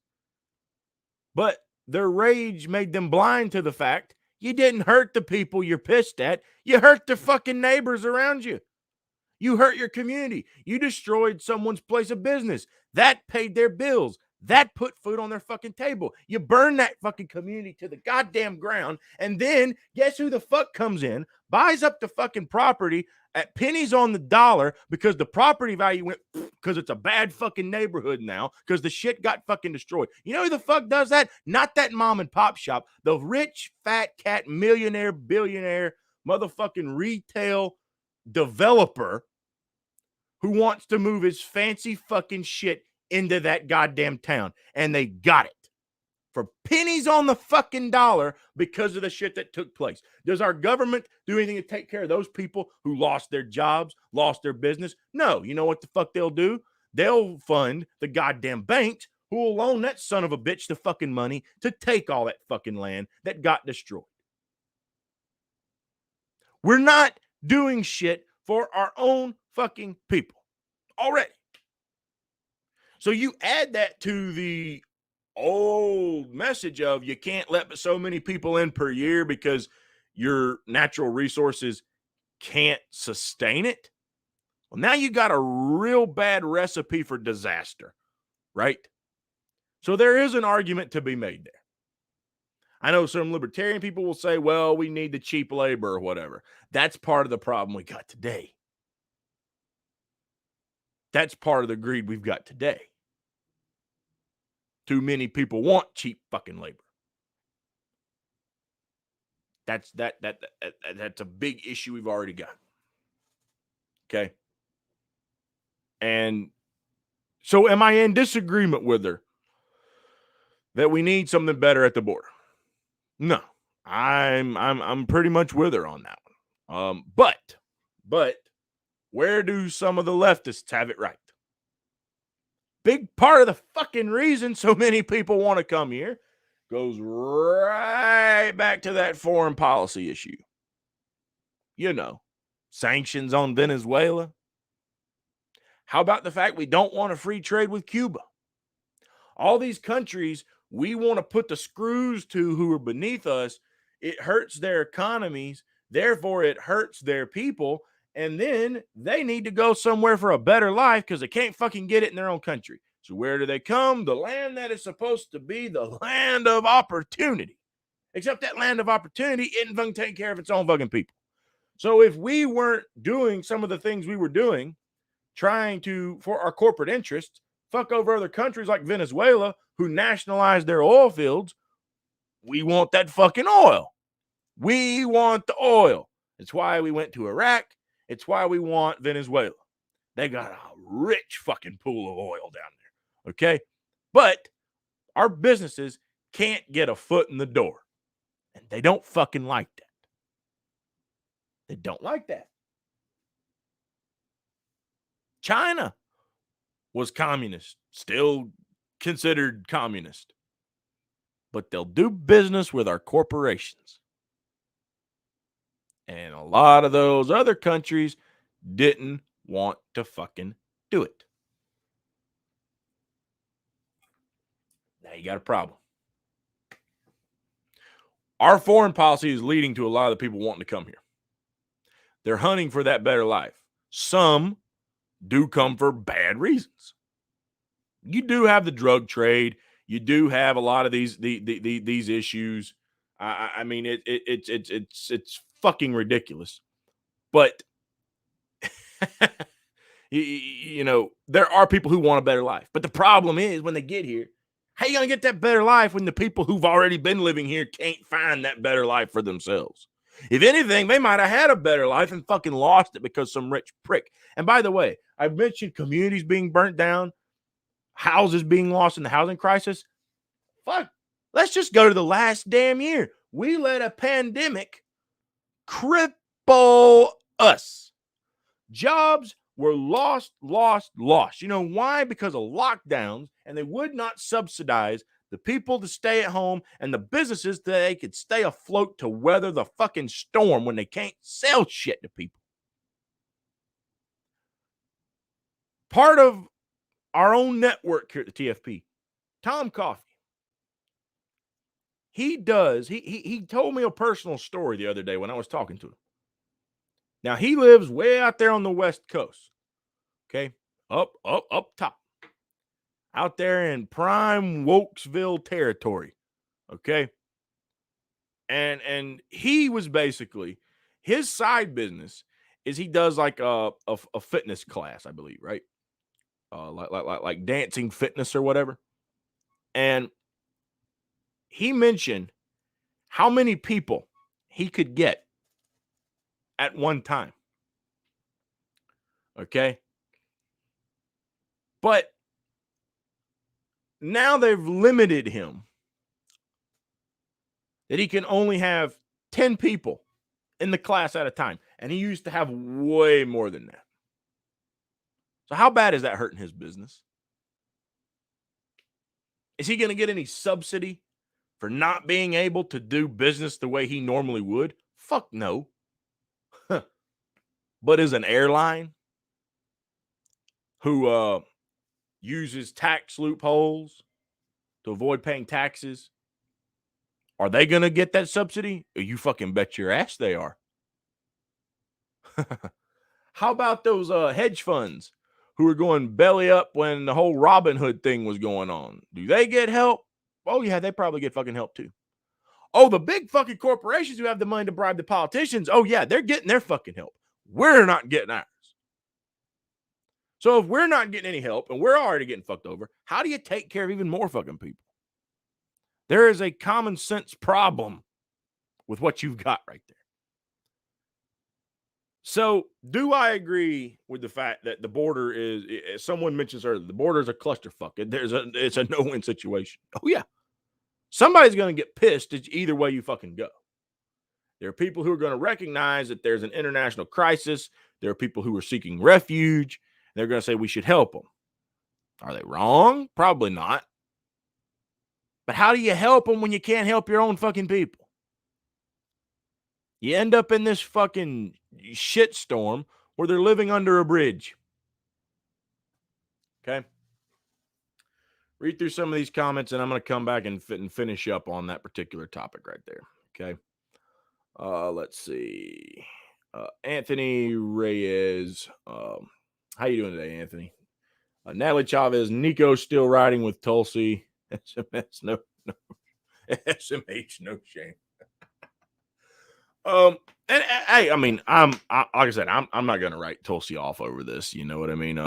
But their rage made them blind to the fact you didn't hurt the people you're pissed at. You hurt the fucking neighbors around you. You hurt your community. You destroyed someone's place of business. That paid their bills. That put food on their fucking table. You burn that fucking community to the goddamn ground, and then guess who the fuck comes in, buys up the fucking property at pennies on the dollar because the property value went because it's a bad fucking neighborhood now because the shit got fucking destroyed. You know who the fuck does that? Not that mom and pop shop. The rich, fat cat, millionaire, billionaire, motherfucking retail developer who wants to move his fancy fucking shit into that goddamn town. And they got it for pennies on the fucking dollar because of the shit that took place. Does our government do anything to take care of those people who lost their jobs, lost their business? No. You know what the fuck they'll do? They'll fund the goddamn banks who will loan that son of a bitch the fucking money to take all that fucking land that got destroyed. We're not doing shit for our own fucking people already. So you add that to the old message of you can't let so many people in per year because your natural resources can't sustain it. Well, now you got a real bad recipe for disaster, right? So there is an argument to be made there. I know some libertarian people will say, well, we need the cheap labor or whatever. That's part of the problem we got today. That's part of the greed we've got today. Too many people want cheap fucking labor. That's a big issue we've already got. Okay. And so am I in disagreement with her that we need something better at the border? No. I'm pretty much with her on that one. But where do some of the leftists have it right? Big part of the fucking reason so many people want to come here goes right back to that foreign policy issue. You know, sanctions on Venezuela. How about the fact we don't want a free trade with Cuba? All these countries we want to put the screws to who are beneath us. It hurts their economies. Therefore, it hurts their people. And then they need to go somewhere for a better life because they can't fucking get it in their own country. So where do they come? The land that is supposed to be the land of opportunity. Except that land of opportunity isn't fucking taking care of its own fucking people. So if we weren't doing some of the things we were doing, trying to, for our corporate interests, fuck over other countries like Venezuela who nationalized their oil fields, we want that fucking oil. We want the oil. It's why we went to Iraq. It's why we want Venezuela. They got a rich fucking pool of oil down there. Okay? But our businesses can't get a foot in the door. And they don't fucking like that. They don't like that. China was communist, still considered communist. But they'll do business with our corporations. And a lot of those other countries didn't want to fucking do it. Now you got a problem. Our foreign policy is leading to a lot of the people wanting to come here. They're hunting for that better life. Some do come for bad reasons. You do have the drug trade. You do have a lot of these issues. I mean, it's fucking ridiculous. But you know, there are people who want a better life. But the problem is when they get here, how you gonna get that better life when the people who've already been living here can't find that better life for themselves? If anything, they might have had a better life and fucking lost it because some rich prick. And by the way, I mentioned communities being burnt down, houses being lost in the housing crisis. Fuck, let's just go to the last damn year. We let a pandemic cripple us. Jobs were lost. You know why? Because of lockdowns, and they would not subsidize the people to stay at home and the businesses that they could stay afloat to weather the fucking storm when they can't sell shit to people. Part of our own network here at the TFP, Tom Coffey, he told me a personal story the other day when I was talking to him. Now, he lives way out there on the West Coast, okay, up top. out there in prime Wokesville territory. Okay. And he was basically, his side business is he does like a fitness class, I believe, right? Like dancing fitness or whatever. And he mentioned how many people he could get at one time. Okay. But now they've limited him that he can only have 10 people in the class at a time. And he used to have way more than that. So how bad is that hurting his business? Is he going to get any subsidy for not being able to do business the way he normally would? Fuck no. But is an airline who uses tax loopholes to avoid paying taxes, are they going to get that subsidy? You fucking bet your ass they are. How about those hedge funds who were going belly up when the whole Robin Hood thing was going on? Do they get help? Oh, yeah, they probably get fucking help too. Oh, the big fucking corporations who have the money to bribe the politicians, oh, yeah, they're getting their fucking help. We're not getting ours. So if we're not getting any help and we're already getting fucked over, how do you take care of even more fucking people? There is a common sense problem with what you've got right there. So do I agree with the fact that the border is, as someone mentions earlier, the border is a clusterfuck? It's a no-win situation. Oh, yeah. Somebody's going to get pissed either way you fucking go. There are people who are going to recognize that there's an international crisis. There are people who are seeking refuge. They're going to say we should help them. Are they wrong? Probably not. But how do you help them when you can't help your own fucking people? You end up in this fucking shitstorm where they're living under a bridge. Okay? Read through some of these comments, and I'm going to come back and finish up on that particular topic right there. Okay? Let's see. Anthony Reyes. How you doing today, Anthony? Natalie Chavez. Nico still riding with Tulsi. SMS, no. SMH, no shame. And hey, I mean, like I said, I'm not gonna write Tulsi off over this. You know what I mean?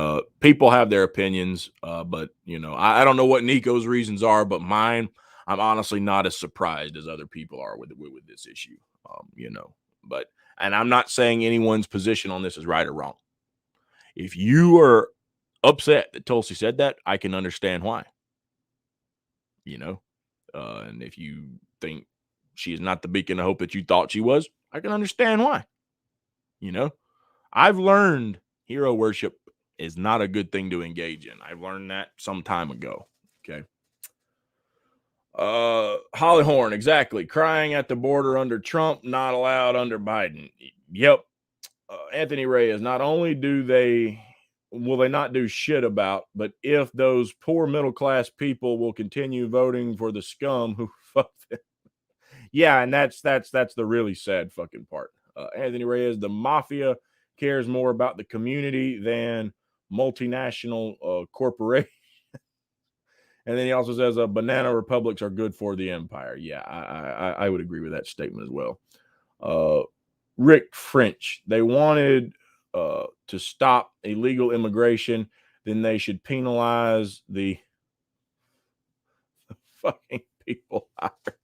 People have their opinions, but you know, I don't know what Nico's reasons are, but mine, I'm honestly not as surprised as other people are with this issue. You know, and I'm not saying anyone's position on this is right or wrong. If you are upset that Tulsi said that, I can understand why. You know, and if you think she is not the beacon of hope that you thought she was, I can understand why. You know, I've learned hero worship is not a good thing to engage in. I've learned that some time ago. Okay. Hollyhorn, exactly. Crying at the border under Trump, not allowed under Biden. Yep. Anthony Reyes, not only will they not do shit about, but if those poor middle class people will continue voting for the scum who fuck them. Yeah, and that's the really sad fucking part. Anthony Reyes, the mafia cares more about the community than multinational corporations. And then he also says banana republics are good for the empire. Yeah, I would agree with that statement as well. Rick French, they wanted to stop illegal immigration, then they should penalize the fucking people out there.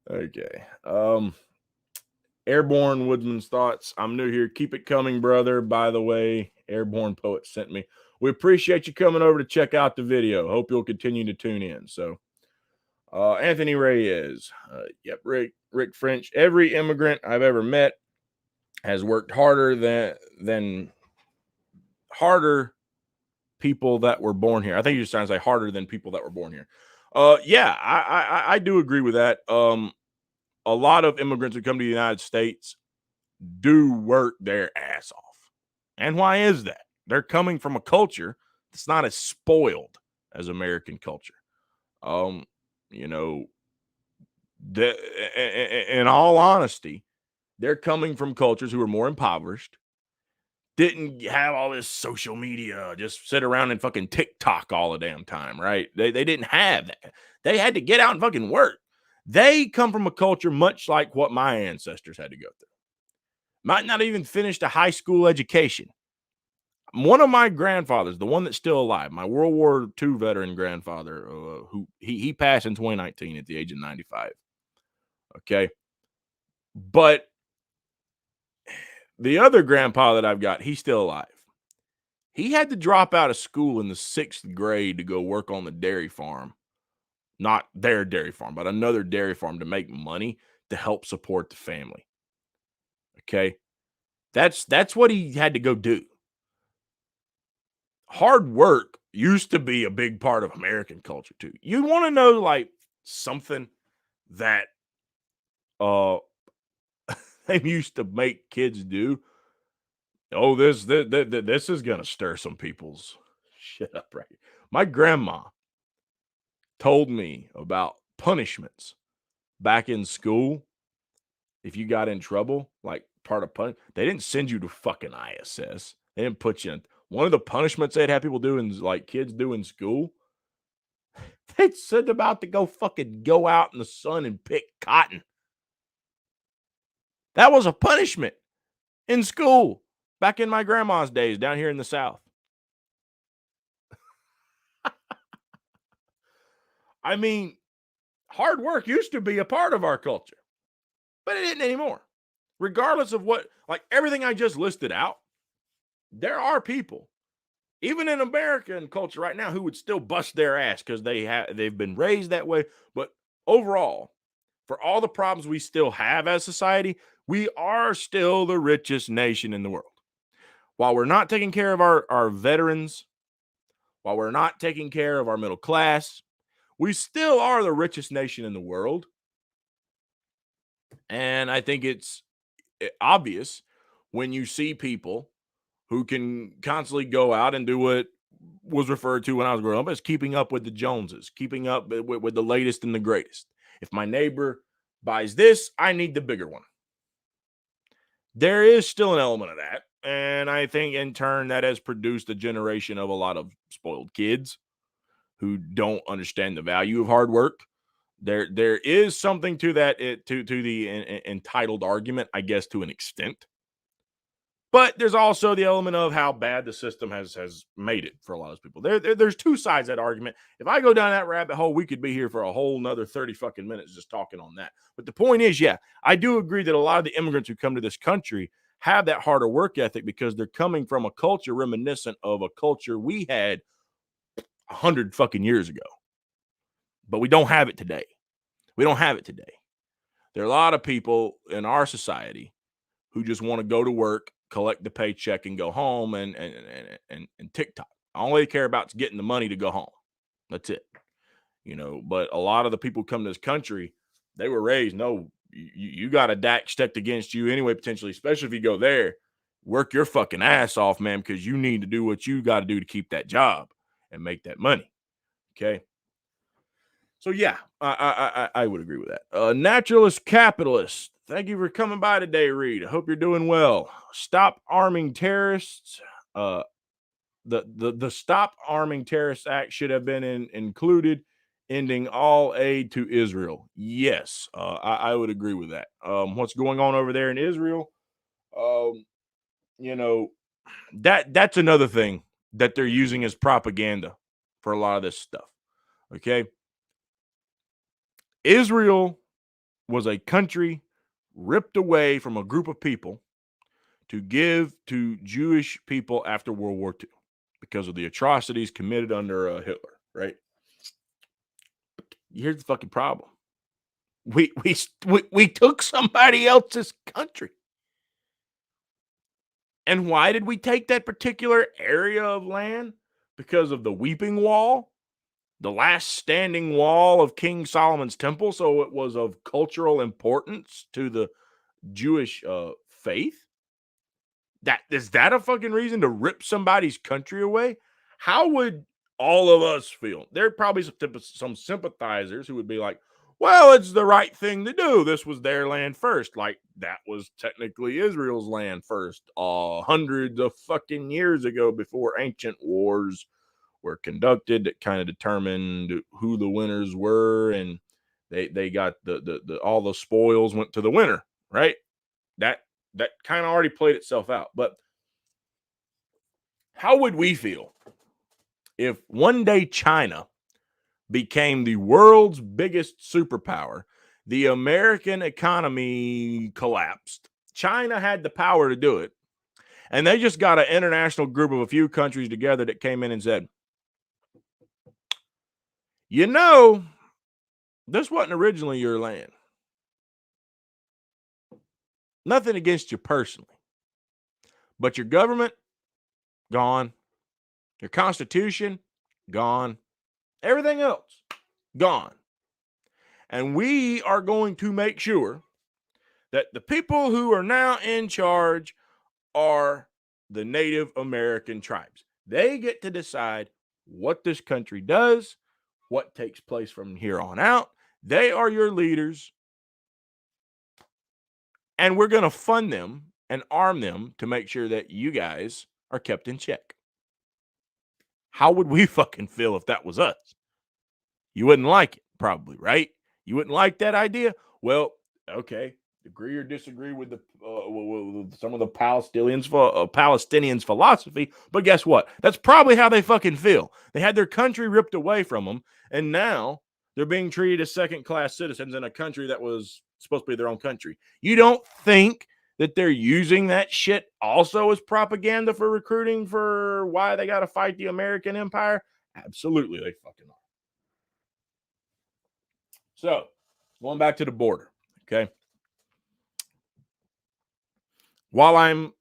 Okay. Airborne Woodman's thoughts. I'm new here. Keep it coming, brother. By the way, Airborne Poet sent me. We appreciate you coming over to check out the video. Hope you'll continue to tune in. So, Anthony Reyes. Yep, Rick French. Every immigrant I've ever met has worked harder than people that were born here. I think you're just trying to say harder than people that were born here. Yeah, I do agree with that. A lot of immigrants who come to the United States do work their ass off. And why is that? They're coming from a culture that's not as spoiled as American culture. You know, in all honesty, they're coming from cultures who are more impoverished. didn't have all this social media, just sit around and fucking TikTok all the damn time, right? They didn't have that. They had to get out and fucking work. They come from a culture much like what my ancestors had to go through. Might not even finished a high school education. One of my grandfathers, the one that's still alive, my World War II veteran grandfather, who he passed in 2019 at the age of 95. Okay. But the other grandpa that I've got, he's still alive. He had to drop out of school in the 6th grade to go work on the dairy farm. Not their dairy farm, but another dairy farm to make money to help support the family. Okay. That's what he had to go do. Hard work used to be a big part of American culture too. You want to know like something that they used to make kids do? Oh, this is gonna stir some people's shit up right here. My grandma told me about punishments back in school. If you got in trouble, like part of pun, they didn't send you to fucking ISS. They didn't put you in. One of the punishments they'd have people do in like kids do in school, they'd send them out to go out in the sun and pick cotton. That was a punishment in school back in my grandma's days down here in the South. I mean, hard work used to be a part of our culture, but it isn't anymore. Regardless of what, like everything I just listed out, there are people, even in American culture right now, who would still bust their ass because they've been raised that way. But overall, for all the problems we still have as society, we are still the richest nation in the world. While we're not taking care of our veterans, while we're not taking care of our middle class, we still are the richest nation in the world. And I think it's obvious when you see people who can constantly go out and do what was referred to when I was growing up as keeping up with the Joneses, keeping up with the latest and the greatest. If my neighbor buys this, I need the bigger one. There is still an element of that. And I think in turn that has produced a generation of a lot of spoiled kids who don't understand the value of hard work. There is something to that, to the entitled argument, I guess, to an extent. But there's also the element of how bad the system has made it for a lot of people. There's two sides of that argument. If I go down that rabbit hole, we could be here for a whole nother 30 fucking minutes just talking on that. But the point is, yeah, I do agree that a lot of the immigrants who come to this country have that harder work ethic because they're coming from a culture reminiscent of a culture we had 100 fucking years ago. But we don't have it today. We don't have it today. There are a lot of people in our society who just want to go to work, collect the paycheck, and go home and TikTok. All they care about is getting the money to go home. That's it. But a lot of the people who come to this country, they were raised, no, you got a DAC stacked against you anyway, potentially, especially if you go there. Work your fucking ass off, man, because you need to do what you got to do to keep that job and make that money. Okay. So yeah, I would agree with that. Naturalist capitalist. Thank you for coming by today, Reed. I hope you're doing well. Stop arming terrorists. The Stop Arming Terrorists Act should have been included, ending all aid to Israel. Yes, I would agree with that. What's going on over there in Israel? That's another thing that they're using as propaganda for a lot of this stuff. Okay. Israel was a country ripped away from a group of people to give to Jewish people after World War II because of the atrocities committed under Hitler, right? Here's the fucking problem. We took somebody else's country. And why did we take that particular area of land? Because of the Weeping Wall, the last standing wall of King Solomon's temple, so it was of cultural importance to the Jewish faith. Is that a fucking reason to rip somebody's country away? How would all of us feel? There'd probably some sympathizers who would be like, well, it's the right thing to do. This was their land first. Like, that was technically Israel's land first, hundreds of fucking years ago, before ancient wars were conducted that kind of determined who the winners were, and they got the all the spoils went to the winner, right? That kind of already played itself out. But how would we feel if one day China became the world's biggest superpower, the American economy collapsed, China had the power to do it, and they just got an international group of a few countries together that came in and said, you know, this wasn't originally your land. Nothing against you personally, but your government, gone. Your constitution, gone. Everything else, gone. And we are going to make sure that the people who are now in charge are the Native American tribes. They get to decide what this country does, what takes place from here on out. They are your leaders. And we're going to fund them and arm them to make sure that you guys are kept in check. How would we fucking feel if that was us? You wouldn't like it, probably, right? You wouldn't like that idea? Well, okay, agree or disagree with some of the Palestinians' philosophy, but guess what? That's probably how they fucking feel. They had their country ripped away from them, and now they're being treated as second-class citizens in a country that was supposed to be their own country. You don't think that they're using that shit also as propaganda for recruiting for why they got to fight the American empire? Absolutely, they fucking are. So, going back to the border, okay? While I'm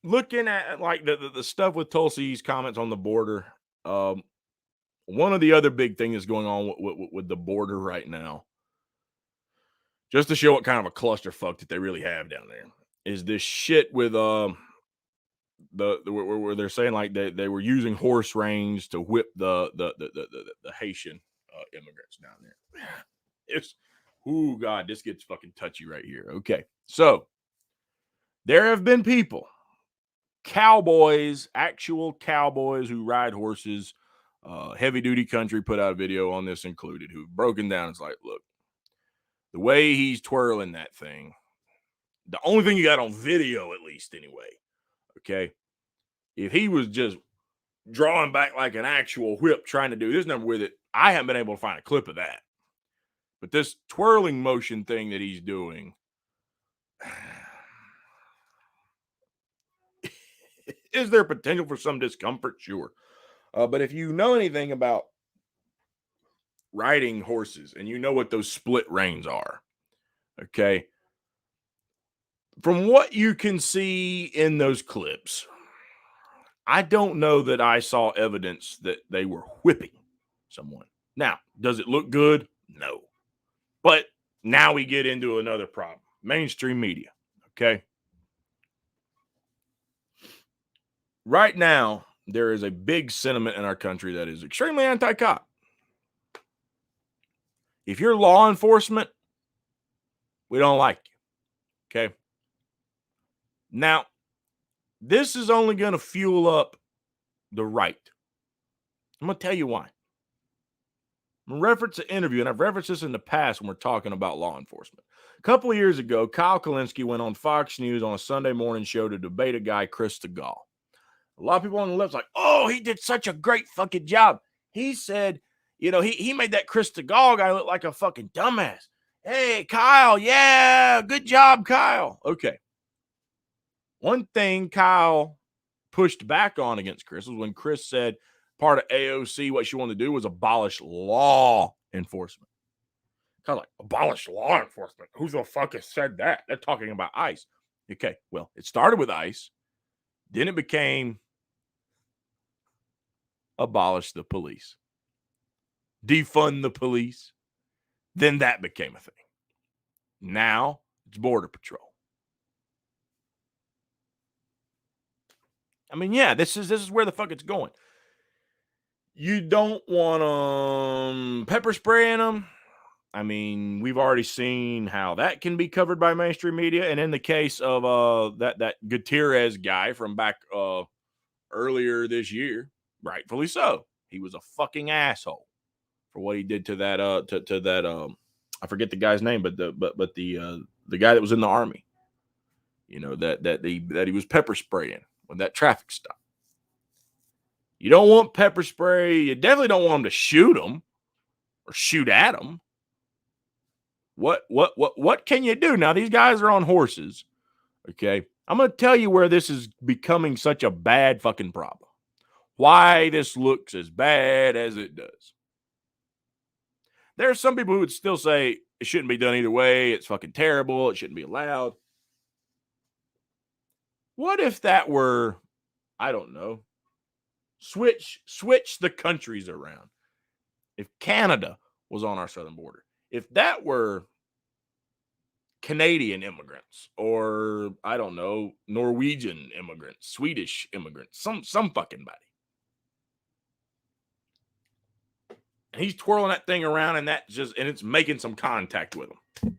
looking at like the stuff with Tulsi's comments on the border, one of the other big things that's going on with the border right now, just to show what kind of a clusterfuck that they really have down there, is this shit with where they're saying like they were using horse reins to whip the Haitian immigrants down there. It's, oh God, this gets fucking touchy right here. Okay, so there have been people, cowboys, actual cowboys who ride horses. Heavy Duty Country put out a video on this included, who've broken down. It's like, look, the way he's twirling that thing, the only thing you got on video, at least anyway, okay, if he was just drawing back like an actual whip trying to do this number with it, I haven't been able to find a clip of that. But this twirling motion thing that he's doing, is there potential for some discomfort? Sure. But if you know anything about riding horses and you know what those split reins are, okay, from what you can see in those clips, I don't know that I saw evidence that they were whipping someone. Now, does it look good? No. But now we get into another problem. Mainstream media, okay? Right now, there is a big sentiment in our country that is extremely anti-cop. If you're law enforcement, we don't like you, okay? Now, this is only going to fuel up the right. I'm going to tell you why. I'm going to reference an interview, and I've referenced this in the past when we're talking about law enforcement. A couple of years ago, Kyle Kalinske went on Fox News on a Sunday morning show to debate a guy, Chris DeGaulle. A lot of people on the left's like, oh, he did such a great fucking job. He said, you know, he made that Chris DeGaulle guy look like a fucking dumbass. Hey, Kyle, yeah, good job, Kyle. Okay. One thing Kyle pushed back on against Chris was when Chris said part of AOC, what she wanted to do was abolish law enforcement. Kind of like, abolish law enforcement? Who the fuck has said that? They're talking about ICE. Okay, well, it started with ICE. Then it became abolish the police, defund the police. Then that became a thing. Now it's Border Patrol. I mean, yeah, this is where the fuck it's going. You don't want pepper spraying them. I mean, we've already seen how that can be covered by mainstream media. And in the case of that Gutierrez guy from back earlier this year, rightfully so. He was a fucking asshole for what he did to that to that I forget the guy's name, but the guy that was in the army. You know, that he was pepper spraying when that traffic stop. You don't want pepper spray. You definitely don't want him to shoot him or shoot at him. What can you do? Now, these guys are on horses. Okay. I'm going to tell you where this is becoming such a bad fucking problem. Why this looks as bad as it does. There are some people who would still say it shouldn't be done either way. It's fucking terrible. It shouldn't be allowed. What if that were, I don't know, switch the countries around? If Canada was on our southern border, if that were Canadian immigrants, or I don't know, Norwegian immigrants, Swedish immigrants, some fucking body. And he's twirling that thing around, and it's making some contact with him.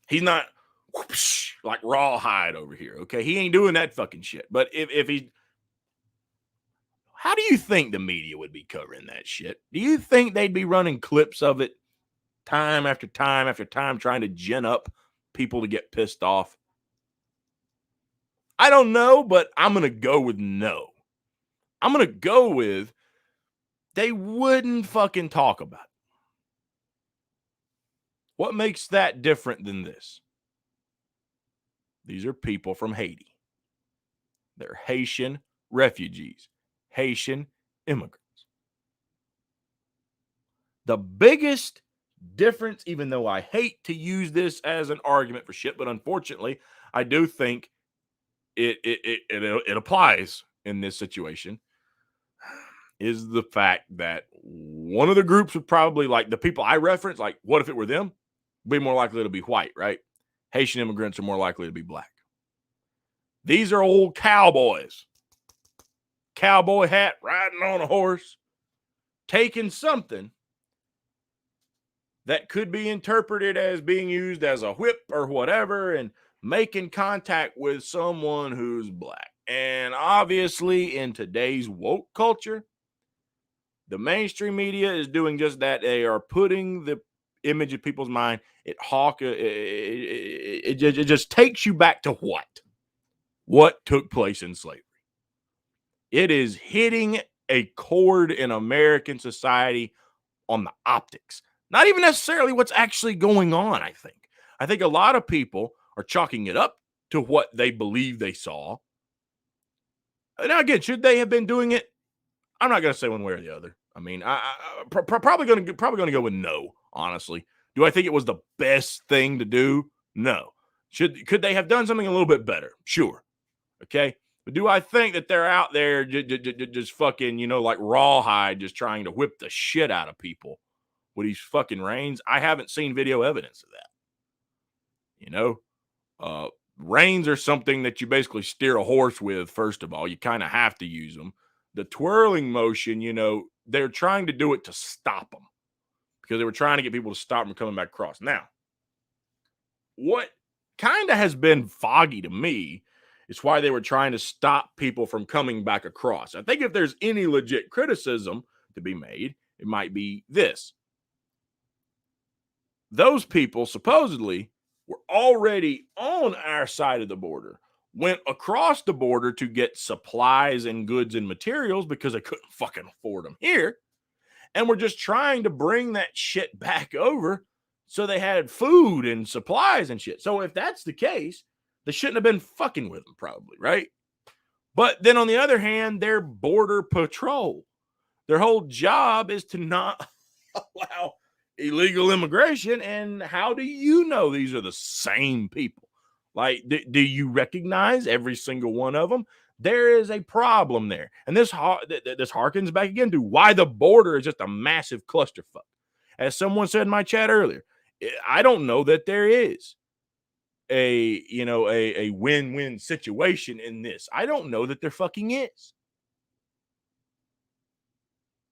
He's not whoosh, like rawhide over here. Okay, he ain't doing that fucking shit. But if he, how do you think the media would be covering that shit? Do you think they'd be running clips of it time after time after time, trying to gin up people to get pissed off? I don't know, but I'm going to go with no. I'm going to go with they wouldn't fucking talk about it. What makes that different than this? These are people from Haiti. They're Haitian refugees, Haitian immigrants. The biggest difference, even though I hate to use this as an argument for shit, but unfortunately, I do think it applies in this situation, is the fact that one of the groups would probably, like the people I reference, like what if it were them, be more likely to be white, right? Haitian immigrants are more likely to be black. These are old cowboys. Cowboy hat, riding on a horse, taking something that could be interpreted as being used as a whip or whatever and making contact with someone who's black. And obviously, in today's woke culture, the mainstream media is doing just that. They are putting the image in people's mind. It just takes you back to what took place in slavery. It is hitting a chord in American society on the optics. Not even necessarily what's actually going on, I think. I think a lot of people are chalking it up to what they believe they saw. Now, again, should they have been doing it? I'm not going to say one way or the other. I mean, probably going to go with no, honestly. Do I think it was the best thing to do? No. Could they have done something a little bit better? Sure. Okay. But do I think that they're out there just fucking, like rawhide, just trying to whip the shit out of people with these fucking reins? I haven't seen video evidence of that. Reins are something that you basically steer a horse with, first of all. You kind of have to use them. The twirling motion, they're trying to do it to stop them because they were trying to get people to stop them coming back across. Now, what kind of has been foggy to me is why they were trying to stop people from coming back across. I think if there's any legit criticism to be made, it might be this. Those people supposedly were already on our side of the border, went across the border to get supplies and goods and materials because they couldn't fucking afford them here, and were just trying to bring that shit back over so they had food and supplies and shit. So if that's the case, they shouldn't have been fucking with them, probably, right? But then on the other hand, they're border patrol. Their whole job is to not allow illegal immigration. And how do you know these are the same people? Like, do you recognize every single one of them? There is a problem there. And this harkens back again to why the border is just a massive clusterfuck. As someone said in my chat earlier, I don't know that there is a win-win situation in this. I don't know that there fucking is.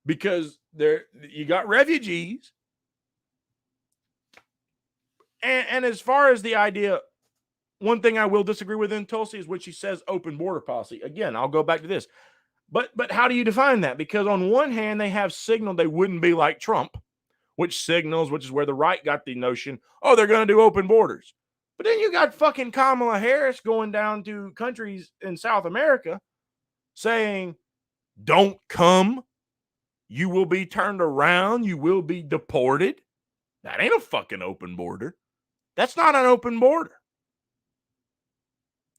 Because you got refugees And as far as the idea, one thing I will disagree with in Tulsi is when she says open border policy. Again, I'll go back to this. But how do you define that? Because on one hand, they have signaled they wouldn't be like Trump, which is where the right got the notion, oh, they're going to do open borders. But then you got fucking Kamala Harris going down to countries in South America saying, don't come. You will be turned around. You will be deported. That ain't a fucking open border. That's not an open border.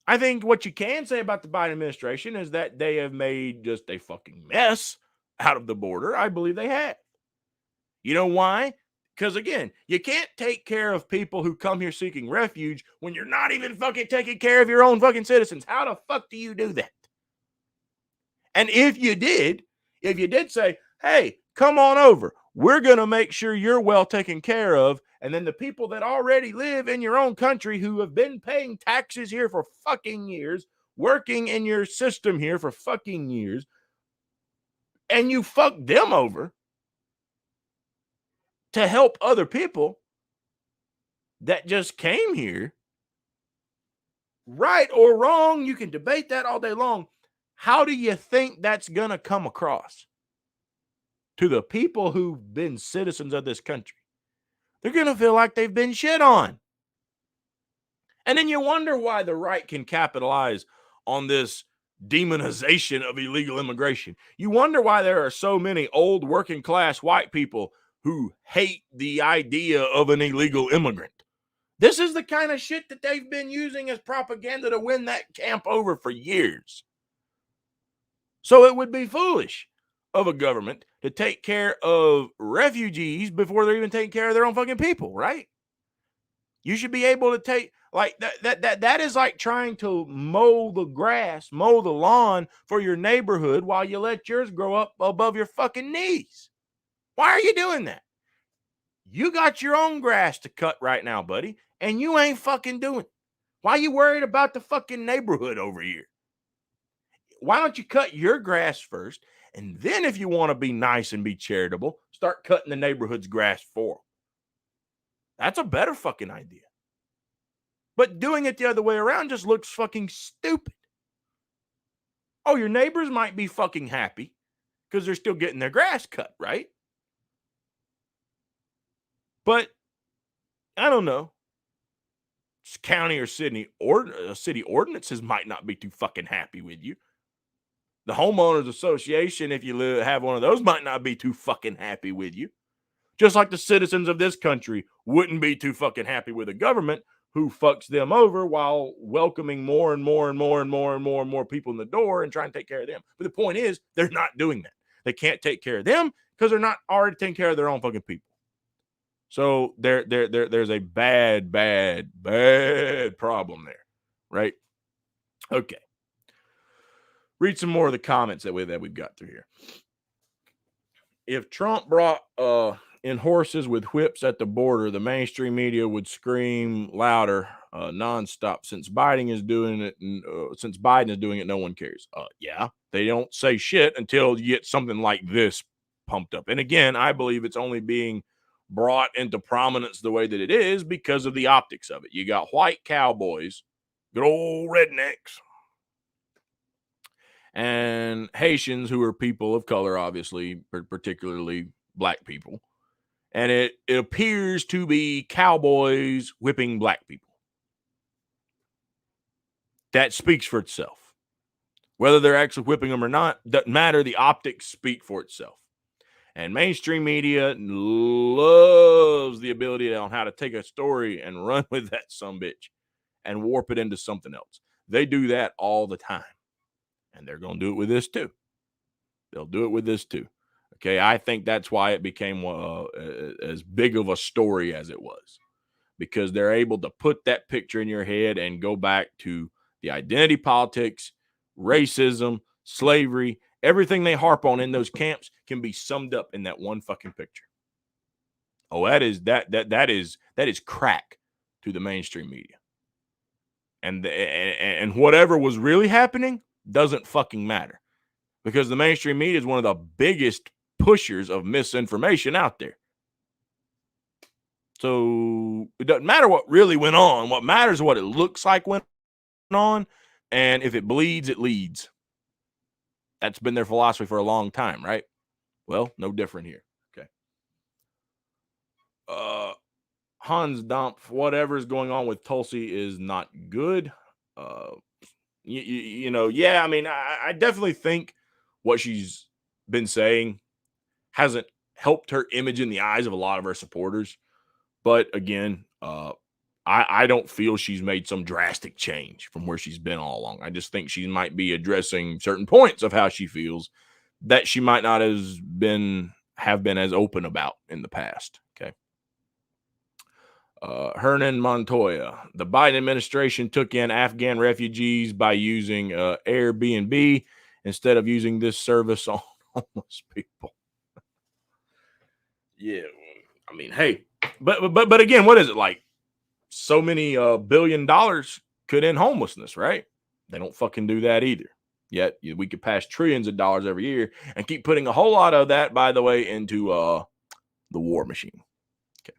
I think what you can say about the Biden administration is that they have made just a fucking mess out of the border. I believe they have. You know why? Because again, you can't take care of people who come here seeking refuge when you're not even fucking taking care of your own fucking citizens. How the fuck do you do that? And if you did say, hey, come on over, we're going to make sure you're well taken care of. And then the people that already live in your own country who have been paying taxes here for fucking years, working in your system here for fucking years, and you fuck them over to help other people that just came here, right or wrong, you can debate that all day long. How do you think that's going to come across to the people who've been citizens of this country? They're going to feel like they've been shit on. And then you wonder why the right can capitalize on this demonization of illegal immigration. You wonder why there are so many old working class white people who hate the idea of an illegal immigrant. This is the kind of shit that they've been using as propaganda to win that camp over for years. So it would be foolish of a government to take care of refugees before they're even taking care of their own fucking people, right? You should be able to take, like, that is like trying to mow the grass, mow the lawn for your neighborhood while you let yours grow up above your fucking knees. Why are you doing that? You got your own grass to cut right now, buddy, and you ain't fucking doing it. Why are you worried about the fucking neighborhood over here? Why don't you cut your grass first? And then if you want to be nice and be charitable, start cutting the neighborhood's grass for them. That's a better fucking idea. But doing it the other way around just looks fucking stupid. Oh, your neighbors might be fucking happy because they're still getting their grass cut, right? But I don't know. County or city ordinances might not be too fucking happy with you. The homeowners association, if you have one of those, might not be too fucking happy with you. Just like the citizens of this country wouldn't be too fucking happy with a government who fucks them over while welcoming more and more and more and more and more and more people in the door and trying to take care of them. But the point is, they're not doing that. They can't take care of them because they're not already taking care of their own fucking people. So there's a bad problem there, right? Okay. Read some more of the comments that we've got through here. If Trump brought in horses with whips at the border, the mainstream media would scream louder, nonstop. Since Biden is doing it, no one cares. Yeah, they don't say shit until you get something like this pumped up. And again, I believe it's only being brought into prominence the way that it is because of the optics of it. You got white cowboys, good old rednecks, and Haitians, who are people of color, obviously, particularly black people. And it appears to be cowboys whipping black people. That speaks for itself. Whether they're actually whipping them or not, doesn't matter. The optics speak for itself. And mainstream media loves the ability on how to take a story and run with that sumbitch and warp it into something else. They do that all the time. And they're going to do it with this too. They'll do it with this too. Okay, I think that's why it became as big of a story as it was. Because they're able to put that picture in your head and go back to the identity politics, racism, slavery, everything they harp on in those camps can be summed up in that one fucking picture. Oh, that is crack to the mainstream media. And whatever was really happening doesn't fucking matter. Because the mainstream media is one of the biggest pushers of misinformation out there. So it doesn't matter what really went on. What matters is what it looks like went on. And if it bleeds, it leads. That's been their philosophy for a long time, right? Well, no different here. Okay. Hans Dampf, whatever's going on with Tulsi is not good. Yeah, I mean, I definitely think what she's been saying hasn't helped her image in the eyes of a lot of her supporters. But again, I don't feel she's made some drastic change from where she's been all along. I just think she might be addressing certain points of how she feels that she might not have been as open about in the past. Okay. Hernan Montoya. The Biden administration took in Afghan refugees by using Airbnb instead of using this service on homeless people. Yeah, I mean, hey, but again, what is it like? So many $1 billion could end homelessness, right? They don't fucking do that either. Yet we could pass trillions of dollars every year and keep putting a whole lot of that, by the way, into the war machine. Okay.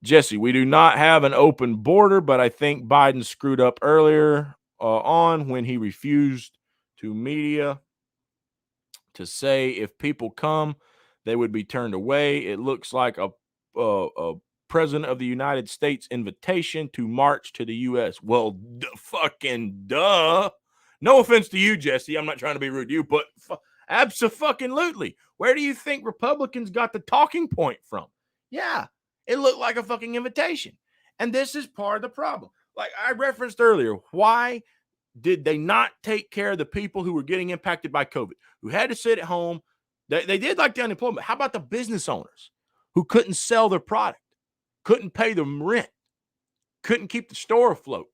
Jesse, we do not have an open border, but I think Biden screwed up earlier on when he refused to media to say if people come, they would be turned away. It looks like a President of the United States invitation to march to the U.S. Well, fucking duh. No offense to you, Jesse. I'm not trying to be rude to you, but abso-fucking-lutely. Where do you think Republicans got the talking point from? Yeah, it looked like a fucking invitation. And this is part of the problem. Like I referenced earlier, why did they not take care of the people who were getting impacted by COVID, who had to sit at home? They did like the unemployment. How about the business owners who couldn't sell their product, couldn't pay them rent, couldn't keep the store afloat?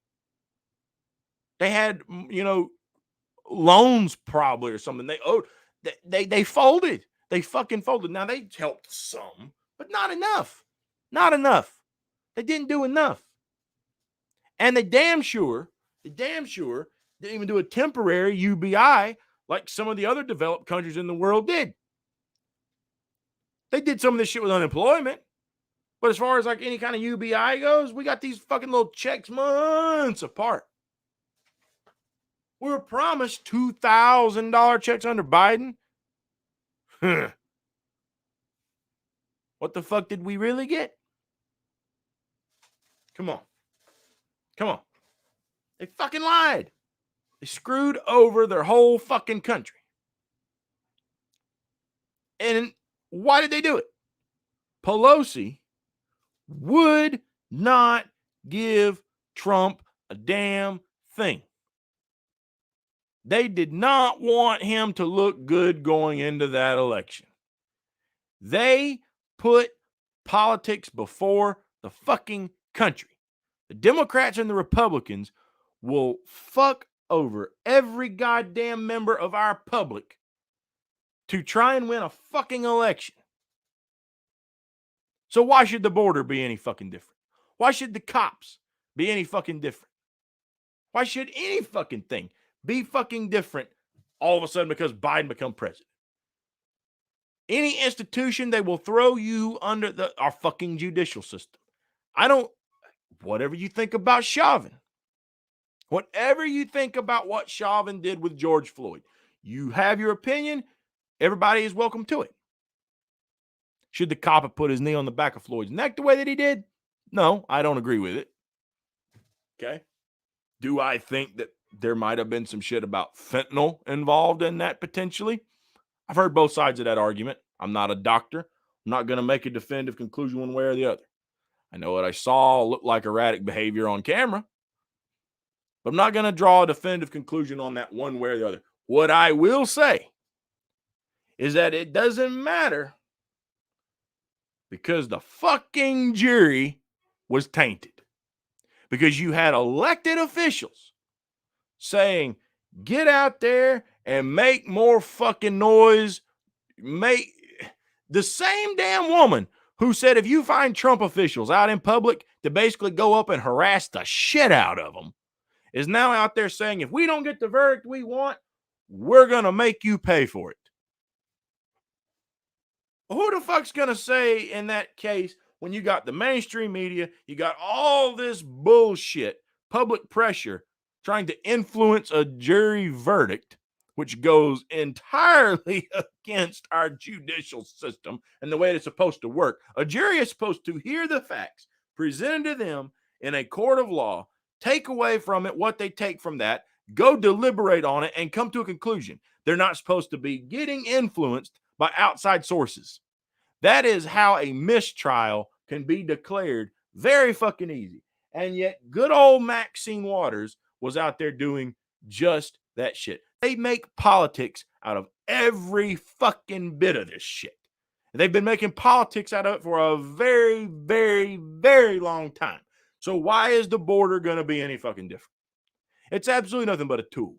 They had, loans probably or something. They owed. They folded. They fucking folded. Now they helped some, but not enough. Not enough. They didn't do enough. And they damn sure didn't even do a temporary UBI like some of the other developed countries in the world did. They did some of this shit with unemployment. But as far as like any kind of UBI goes, we got these fucking little checks months apart. We were promised $2,000 checks under Biden. What the fuck did we really get? Come on. They fucking lied. They screwed over their whole fucking country. And why did they do it? Pelosi would not give Trump a damn thing. They did not want him to look good going into that election. They put politics before the fucking country. The Democrats and the Republicans will fuck over every goddamn member of our public to try and win a fucking election. So why should the border be any fucking different? Why should the cops be any fucking different? Why should any fucking thing be fucking different all of a sudden because Biden become president? Any institution, they will throw you under our fucking judicial system. Whatever you think about Chauvin, whatever you think about what Chauvin did with George Floyd, you have your opinion. Everybody is welcome to it. Should the cop have put his knee on the back of Floyd's neck the way that he did? No, I don't agree with it. Okay. Do I think that there might have been some shit about fentanyl involved in that potentially? I've heard both sides of that argument. I'm not a doctor. I'm not going to make a definitive conclusion one way or the other. I know what I saw looked like erratic behavior on camera, but I'm not going to draw a definitive conclusion on that one way or the other. What I will say is that it doesn't matter because the fucking jury was tainted. Because you had elected officials saying, get out there and make more fucking noise. The same damn woman who said if you find Trump officials out in public to basically go up and harass the shit out of them is now out there saying, if we don't get the verdict we want, we're going to make you pay for it. Who the fuck's going to say in that case, when you got the mainstream media, you got all this bullshit, public pressure trying to influence a jury verdict, which goes entirely against our judicial system and the way it's supposed to work. A jury is supposed to hear the facts presented to them in a court of law, take away from it what they take from that, go deliberate on it, and come to a conclusion. They're not supposed to be getting influenced by outside sources. That is how a mistrial can be declared very fucking easy. And yet, good old Maxine Waters was out there doing just that shit. They make politics out of every fucking bit of this shit. They've been making politics out of it for a very, very, very long time. So why is the border going to be any fucking different? It's absolutely nothing but a tool.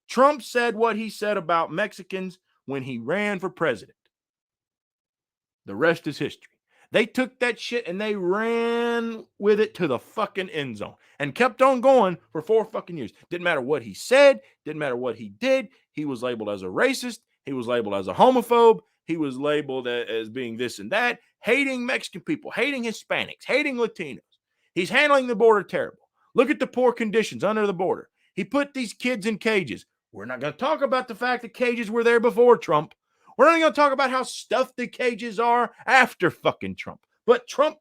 Trump said what he said about Mexicans when he ran for president. The rest is history. They took that shit and they ran with it to the fucking end zone and kept on going for 4 fucking years. Didn't matter what he said. Didn't matter what he did. He was labeled as a racist. He was labeled as a homophobe. He was labeled as being this and that, hating Mexican people, hating Hispanics, hating Latinos. He's handling the border terrible. Look at the poor conditions under the border. He put these kids in cages. We're not going to talk about the fact that cages were there before Trump. We're not going to talk about how stuffed the cages are after fucking Trump. But Trump,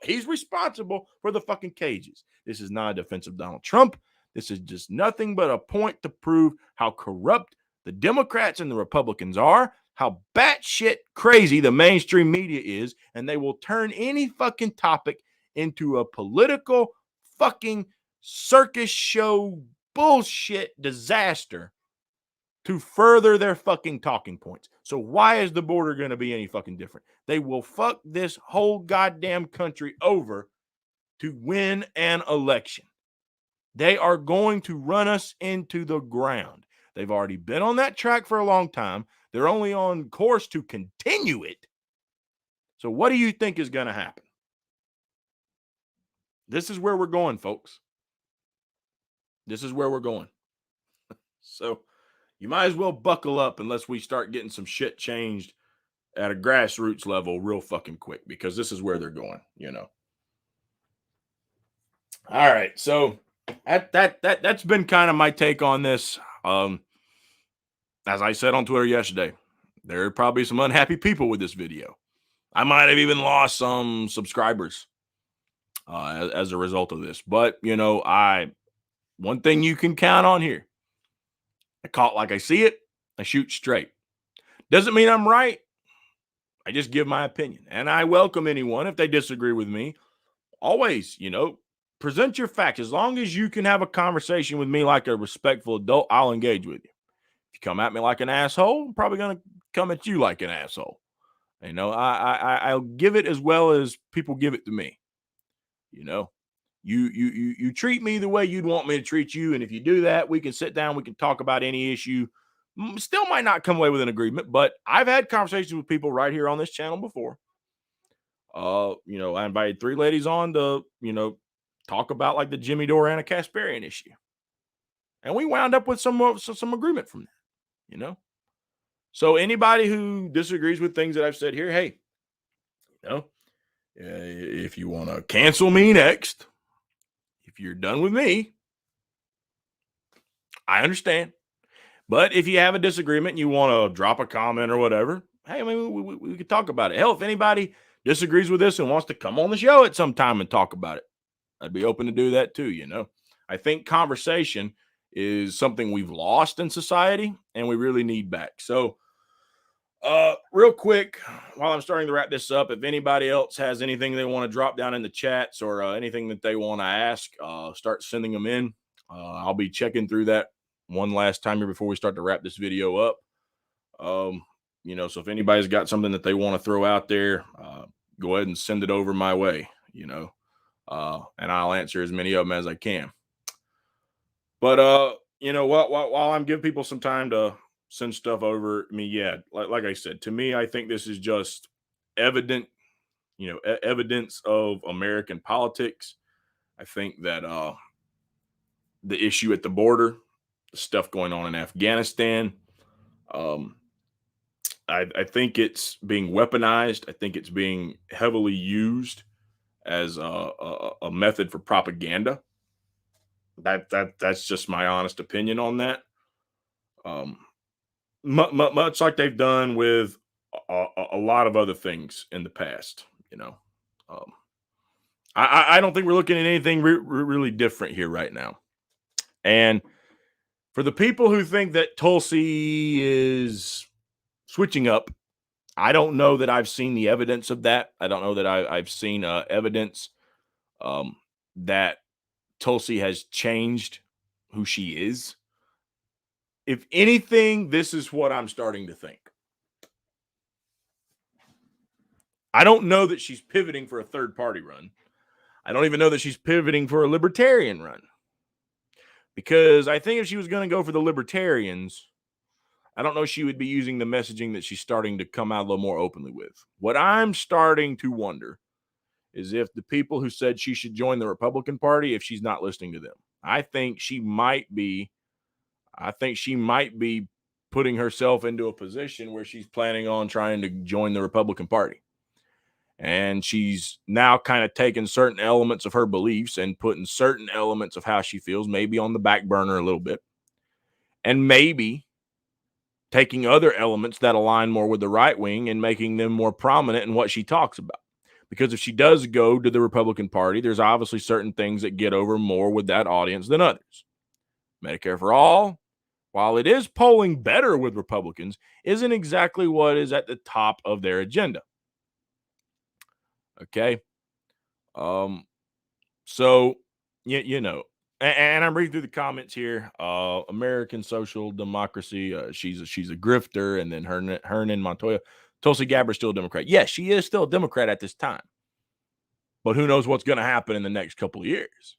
he's responsible for the fucking cages. This is not a defense of Donald Trump. This is just nothing but a point to prove how corrupt the Democrats and the Republicans are, how batshit crazy the mainstream media is, and they will turn any fucking topic into a political fucking circus show bullshit disaster to further their fucking talking points. So why is the border going to be any fucking different? They will fuck this whole goddamn country over to win an election. They are going to run us into the ground. They've already been on that track for a long time. They're only on course to continue it. So what do you think is going to happen? This is where we're going, folks. This is where we're going. So you might as well buckle up unless we start getting some shit changed at a grassroots level real fucking quick, because this is where they're going, you know. All right, so that's been kind of my take on this. As I said on Twitter yesterday, there are probably some unhappy people with this video. I might have even lost some subscribers as a result of this. But, you know, one thing you can count on here, I call it like I see it. I shoot straight. Doesn't mean I'm right. I just give my opinion. And I welcome anyone if they disagree with me. Always, you know, present your facts. As long as you can have a conversation with me like a respectful adult, I'll engage with you. If you come at me like an asshole, I'm probably going to come at you like an asshole. You know, I'll give it as well as people give it to me. You know, you treat me the way you'd want me to treat you. And if you do that, we can sit down, we can talk about any issue. Still might not come away with an agreement, but I've had conversations with people right here on this channel before. You know, I invited 3 ladies on to, you know, talk about like the Jimmy Dore Anna Kasparian issue. And we wound up with some agreement from that, you know. So anybody who disagrees with things that I've said here, hey, you know, if you want to cancel me next, if you're done with me, I understand. But if you have a disagreement and you want to drop a comment or whatever, hey, I mean, we could talk about it. Hell, if anybody disagrees with this and wants to come on the show at some time and talk about it, I'd be open to do that too, you know. I think conversation is something we've lost in society and we really need back. So, real quick, while I'm starting to wrap this up, if anybody else has anything they want to drop down in the chats or anything that they want to ask, start sending them in. I'll be checking through that one last time here before we start to wrap this video up. You know, so if anybody's got something that they want to throw out there, go ahead and send it over my way, you know, and I'll answer as many of them as I can. But, you know, while I'm giving people some time to send stuff over, I mean, yeah, like I said, to me, I think this is just evident, you know, evidence of American politics. I think that the issue at the border, the stuff going on in Afghanistan, I think it's being weaponized. I think it's being heavily used as a method for propaganda. That's just my honest opinion on that. Um, much like they've done with a lot of other things in the past. You know, um, I don't think we're looking at anything really different here right now. And for the people who think that Tulsi is switching up, I don't know that I've seen the evidence of that. I don't know that I've seen evidence um, that Tulsi has changed who she is. If anything, this is what I'm starting to think. I don't know that she's pivoting for a third party run. I don't even know that she's pivoting for a libertarian run. Because I think if she was going to go for the libertarians, I don't know she would be using the messaging that she's starting to come out a little more openly with. What I'm starting to wonder is if the people who said she should join the Republican Party, if she's not listening to them. I think she might be putting herself into a position where she's planning on trying to join the Republican Party. And she's now kind of taking certain elements of her beliefs and putting certain elements of how she feels maybe on the back burner a little bit. And maybe taking other elements that align more with the right wing and making them more prominent in what she talks about. Because if she does go to the Republican Party, there's obviously certain things that get over more with that audience than others. Medicare for all, while it is polling better with Republicans, isn't exactly what is at the top of their agenda. Okay. So you know, and I'm reading through the comments here. American Social Democracy. She's a grifter, and then Hernan Montoya. Tulsi Gabbard still a Democrat. Yes, she is still a Democrat at this time, but who knows what's going to happen in the next couple of years?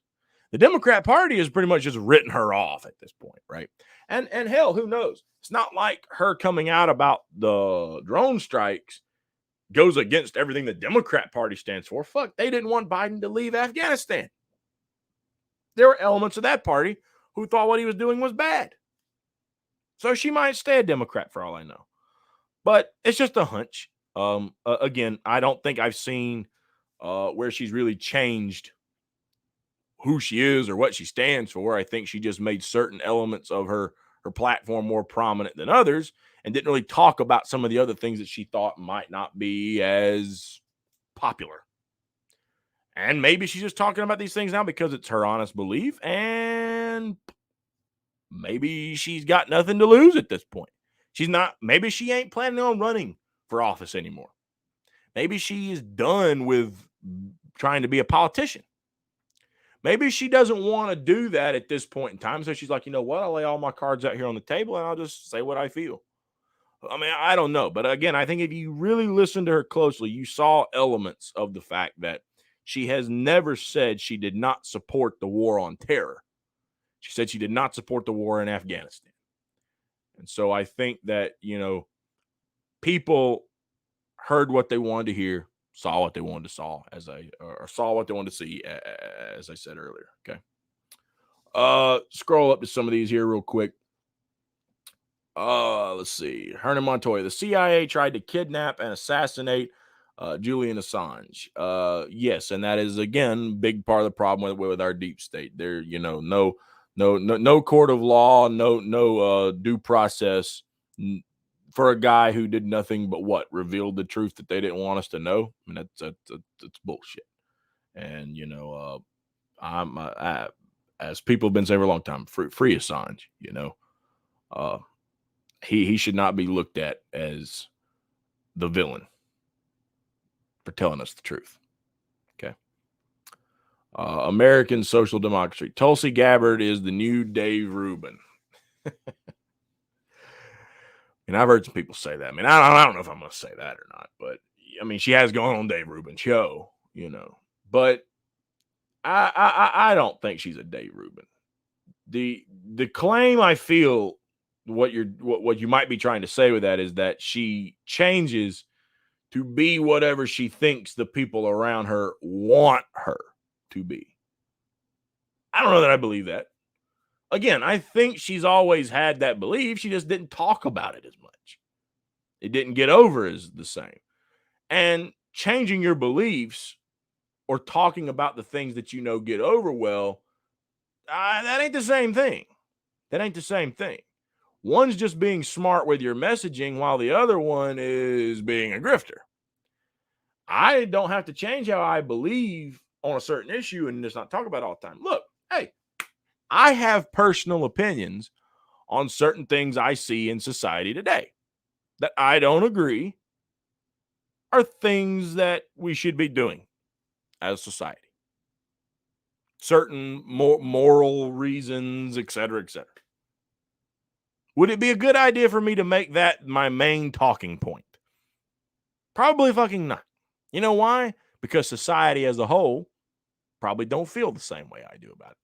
The Democrat Party has pretty much just written her off at this point, right? And hell, who knows? It's not like her coming out about the drone strikes goes against everything the Democrat Party stands for. Fuck, they didn't want Biden to leave Afghanistan. There were elements of that party who thought what he was doing was bad. So she might stay a Democrat for all I know. But it's just a hunch. Again, I don't think I've seen where she's really changed who she is or what she stands for. I think she just made certain elements of her platform more prominent than others and didn't really talk about some of the other things that she thought might not be as popular. And maybe she's just talking about these things now because it's her honest belief, and maybe she's got nothing to lose at this point. Maybe she ain't planning on running for office anymore. Maybe she is done with trying to be a politician. Maybe she doesn't want to do that at this point in time. So she's like, you know what? I'll lay all my cards out here on the table and I'll just say what I feel. I mean, I don't know. But again, I think if you really listen to her closely, you saw elements of the fact that she has never said she did not support the war on terror. She said she did not support the war in Afghanistan. And so I think that, people heard what they wanted to hear, saw what they wanted to saw, saw what they wanted to see, as I said earlier. Okay. Scroll up to some of these here real quick. Let's see. Hernan Montoya. The CIA tried to kidnap and assassinate Julian Assange. Yes, and that is again big part of the problem with our deep state. There, no court of law, no due process for a guy who did nothing but revealed the truth that they didn't want us to know. I mean, that's bullshit. And as people have been saying for a long time, free Assange. He should not be looked at as the villain for telling us the truth. Okay. American Social Democracy. Tulsi Gabbard is the new Dave Rubin. And I've heard some people say that. I mean, I don't know if I'm going to say that or not, but I mean, she has gone on Dave Rubin's show, but I don't think she's a Dave Rubin. The claim I feel what you might be trying to say with that is that she changes to be whatever she thinks the people around her want her to be. I don't know that I believe that. Again, I think she's always had that belief. She just didn't talk about it as much. It didn't get over as the same. And changing your beliefs or talking about the things that you know get over well, that ain't the same thing. That ain't the same thing. One's just being smart with your messaging while the other one is being a grifter. I don't have to change how I believe on a certain issue and just not talk about it all the time. Look, hey, I have personal opinions on certain things I see in society today that I don't agree are things that we should be doing as society. Certain moral reasons, et cetera, et cetera. Would it be a good idea for me to make that my main talking point? Probably fucking not. You know why? Because society as a whole probably don't feel the same way I do about it.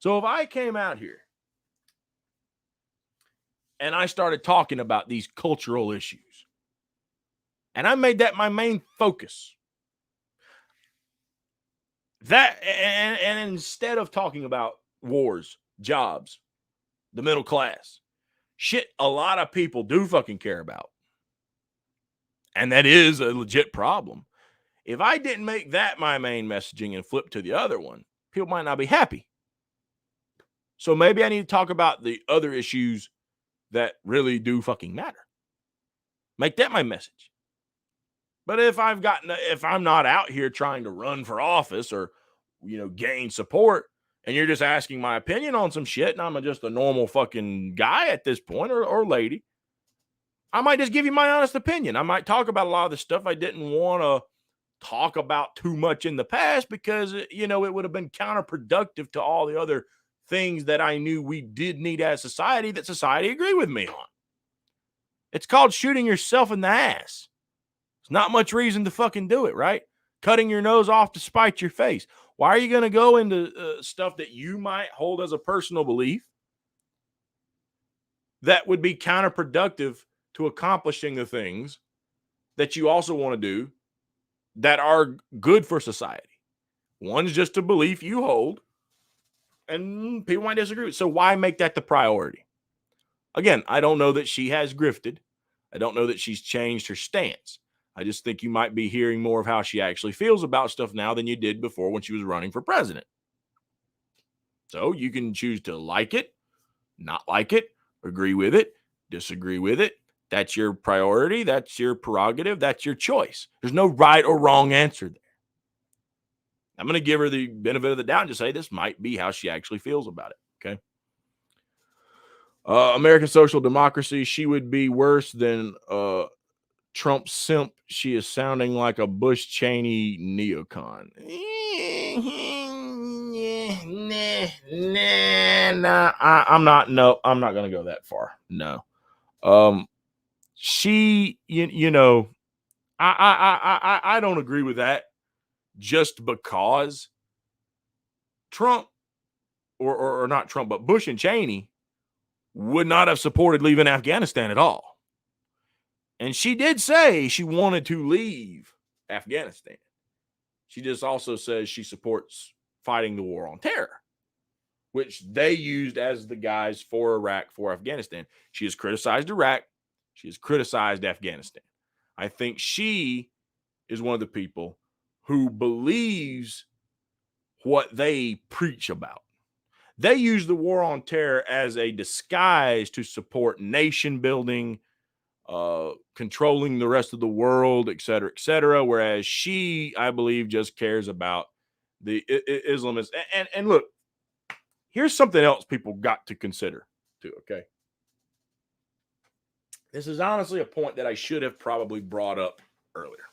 So if I came out here and I started talking about these cultural issues and I made that my main focus, that and instead of talking about wars, jobs, the middle class, shit a lot of people do fucking care about, and that is a legit problem. If I didn't make that my main messaging and flip to the other one, people might not be happy. So maybe I need to talk about the other issues that really do fucking matter. Make that my message. But if I'm not out here trying to run for office or, gain support, and you're just asking my opinion on some shit, and I'm just a normal fucking guy at this point or lady, I might just give you my honest opinion. I might talk about a lot of the stuff I didn't want to talk about too much in the past because, it would have been counterproductive to all the other things that I knew we did need as society that society agreed with me on. It's called shooting yourself in the ass. It's not much reason to fucking do it, right? Cutting your nose off to spite your face. Why are you going to go into stuff that you might hold as a personal belief that would be counterproductive to accomplishing the things that you also want to do that are good for society? One's just a belief you hold, and people might disagree with it. So why make that the priority? Again, I don't know that she has grifted. I don't know that she's changed her stance. I just think you might be hearing more of how she actually feels about stuff now than you did before when she was running for president. So you can choose to like it, not like it, agree with it, disagree with it. That's your priority. That's your prerogative. That's your choice. There's no right or wrong answer there. I'm going to give her the benefit of the doubt and just say this might be how she actually feels about it. Okay. American social democracy. She would be worse than Trump simp. She is sounding like a Bush Cheney neocon. Nah. I'm not going to go that far. No. She, I don't agree with that just because Trump or not Trump, but Bush and Cheney would not have supported leaving Afghanistan at all. And she did say she wanted to leave Afghanistan. She just also says she supports fighting the war on terror, which they used as the guise for Iraq, for Afghanistan. She has criticized Iraq. She has criticized Afghanistan. I think she is one of the people who believes what they preach about. They use the war on terror as a disguise to support nation building, controlling the rest of the world, et cetera, whereas she, I believe, just cares about the Islamists. And look, here's something else people got to consider too, okay? This is honestly a point that I should have probably brought up earlier.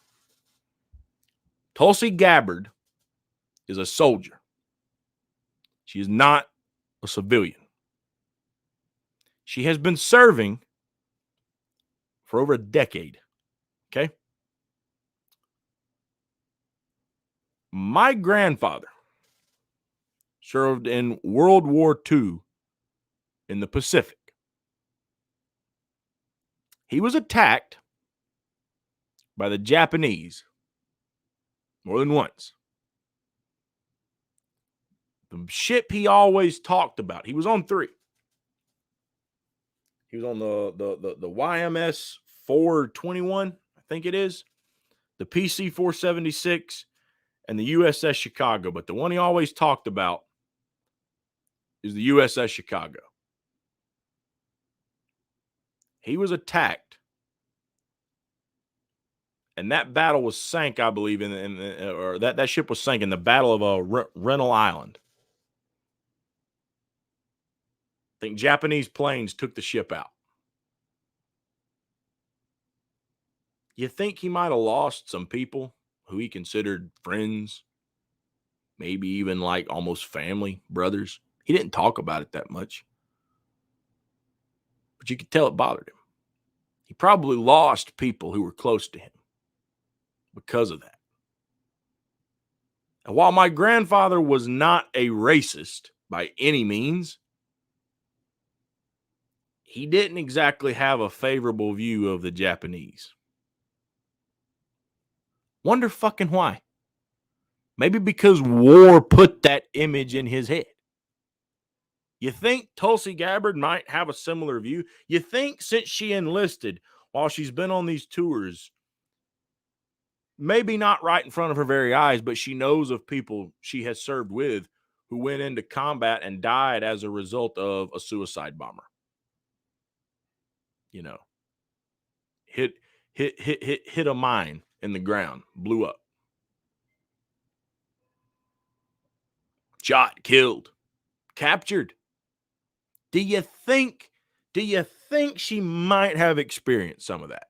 Tulsi Gabbard is a soldier. She is not a civilian. She has been serving for over a decade. Okay. My grandfather served in World War II in the Pacific. He was attacked by the Japanese more than once. The ship he always talked about, he was on 3. He was on the YMS 421, I think it is, the PC 476, and the USS Chicago. But the one he always talked about is the USS Chicago. He was attacked, and that battle was sank, I believe, or that ship was sank in the Battle of Renal Island. I think Japanese planes took the ship out. You think he might have lost some people who he considered friends, maybe even like almost family, brothers? He didn't talk about it that much, but you could tell it bothered him. He probably lost people who were close to him because of that. And while my grandfather was not a racist by any means, he didn't exactly have a favorable view of the Japanese. Wonder fucking why. Maybe because war put that image in his head. You think Tulsi Gabbard might have a similar view? You think since she enlisted, while she's been on these tours, maybe not right in front of her very eyes, but she knows of people she has served with who went into combat and died as a result of a suicide bomber. You know, hit a mine in the ground, blew up. Shot, killed, captured. Do you think she might have experienced some of that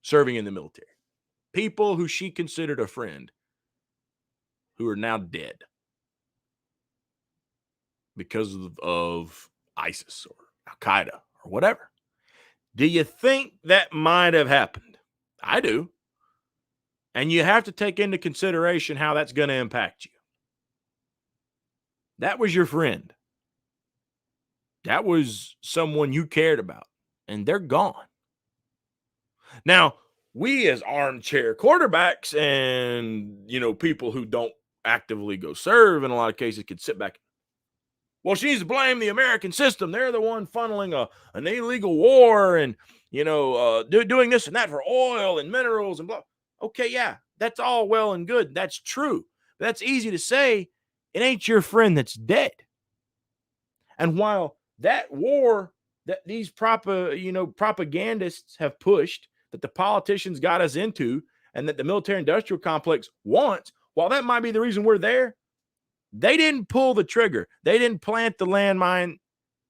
serving in the military? People who she considered a friend who are now dead because of ISIS or Al-Qaeda or whatever. Do you think that might have happened? I do. And you have to take into consideration how that's going to impact you. That was your friend. That was someone you cared about, and they're gone. Now, we as armchair quarterbacks and, people who don't actively go serve in a lot of cases could sit back. Well, she needs to blame the American system. They're the one funneling an illegal war and, doing this and that for oil and minerals and blah. Okay, yeah, that's all well and good. That's true. But that's easy to say. It ain't your friend that's dead. And while that war that these propagandists have pushed, that the politicians got us into, and that the military-industrial complex wants, while that might be the reason we're there, they didn't pull the trigger. They didn't plant the landmine.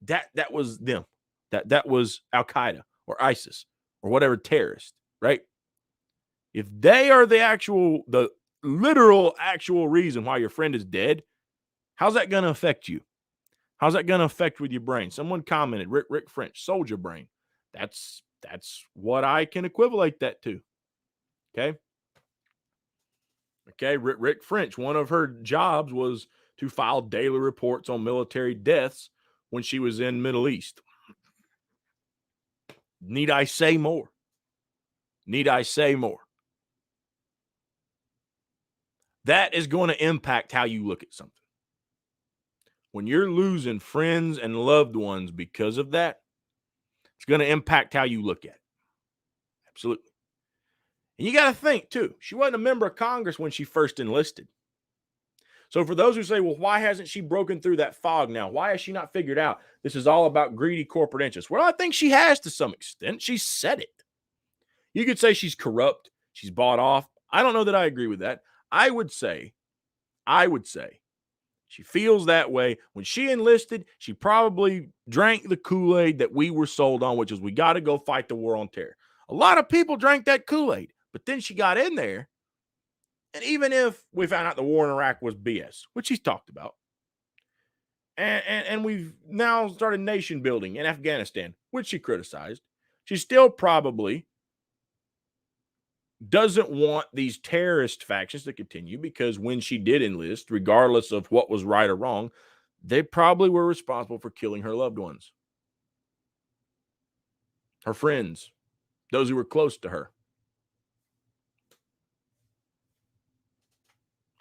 That was them. That was Al-Qaeda or ISIS or whatever terrorist, right? If they are the literal actual reason why your friend is dead, how's that going to affect you? How's that going to affect with your brain? Someone commented, Rick French, soldier brain. That's what I can equivalent that to. Okay. Rick French, one of her jobs was to file daily reports on military deaths when she was in Middle East. Need I say more? That is going to impact how you look at something. When you're losing friends and loved ones because of that, it's going to impact how you look at it. Absolutely. And you got to think, too, she wasn't a member of Congress when she first enlisted. So for those who say, well, why hasn't she broken through that fog now? Why has she not figured out this is all about greedy corporate interests? Well, I think she has to some extent. She said it. You could say she's corrupt. She's bought off. I don't know that I agree with that. I would say she feels that way. When she enlisted, she probably drank the Kool-Aid that we were sold on, which is we got to go fight the war on terror. A lot of people drank that Kool-Aid, but then she got in there. And even if we found out the war in Iraq was BS, which he's talked about, and we've now started nation building in Afghanistan, which she criticized, she still probably doesn't want these terrorist factions to continue, because when she did enlist, regardless of what was right or wrong, they probably were responsible for killing her loved ones, her friends, those who were close to her.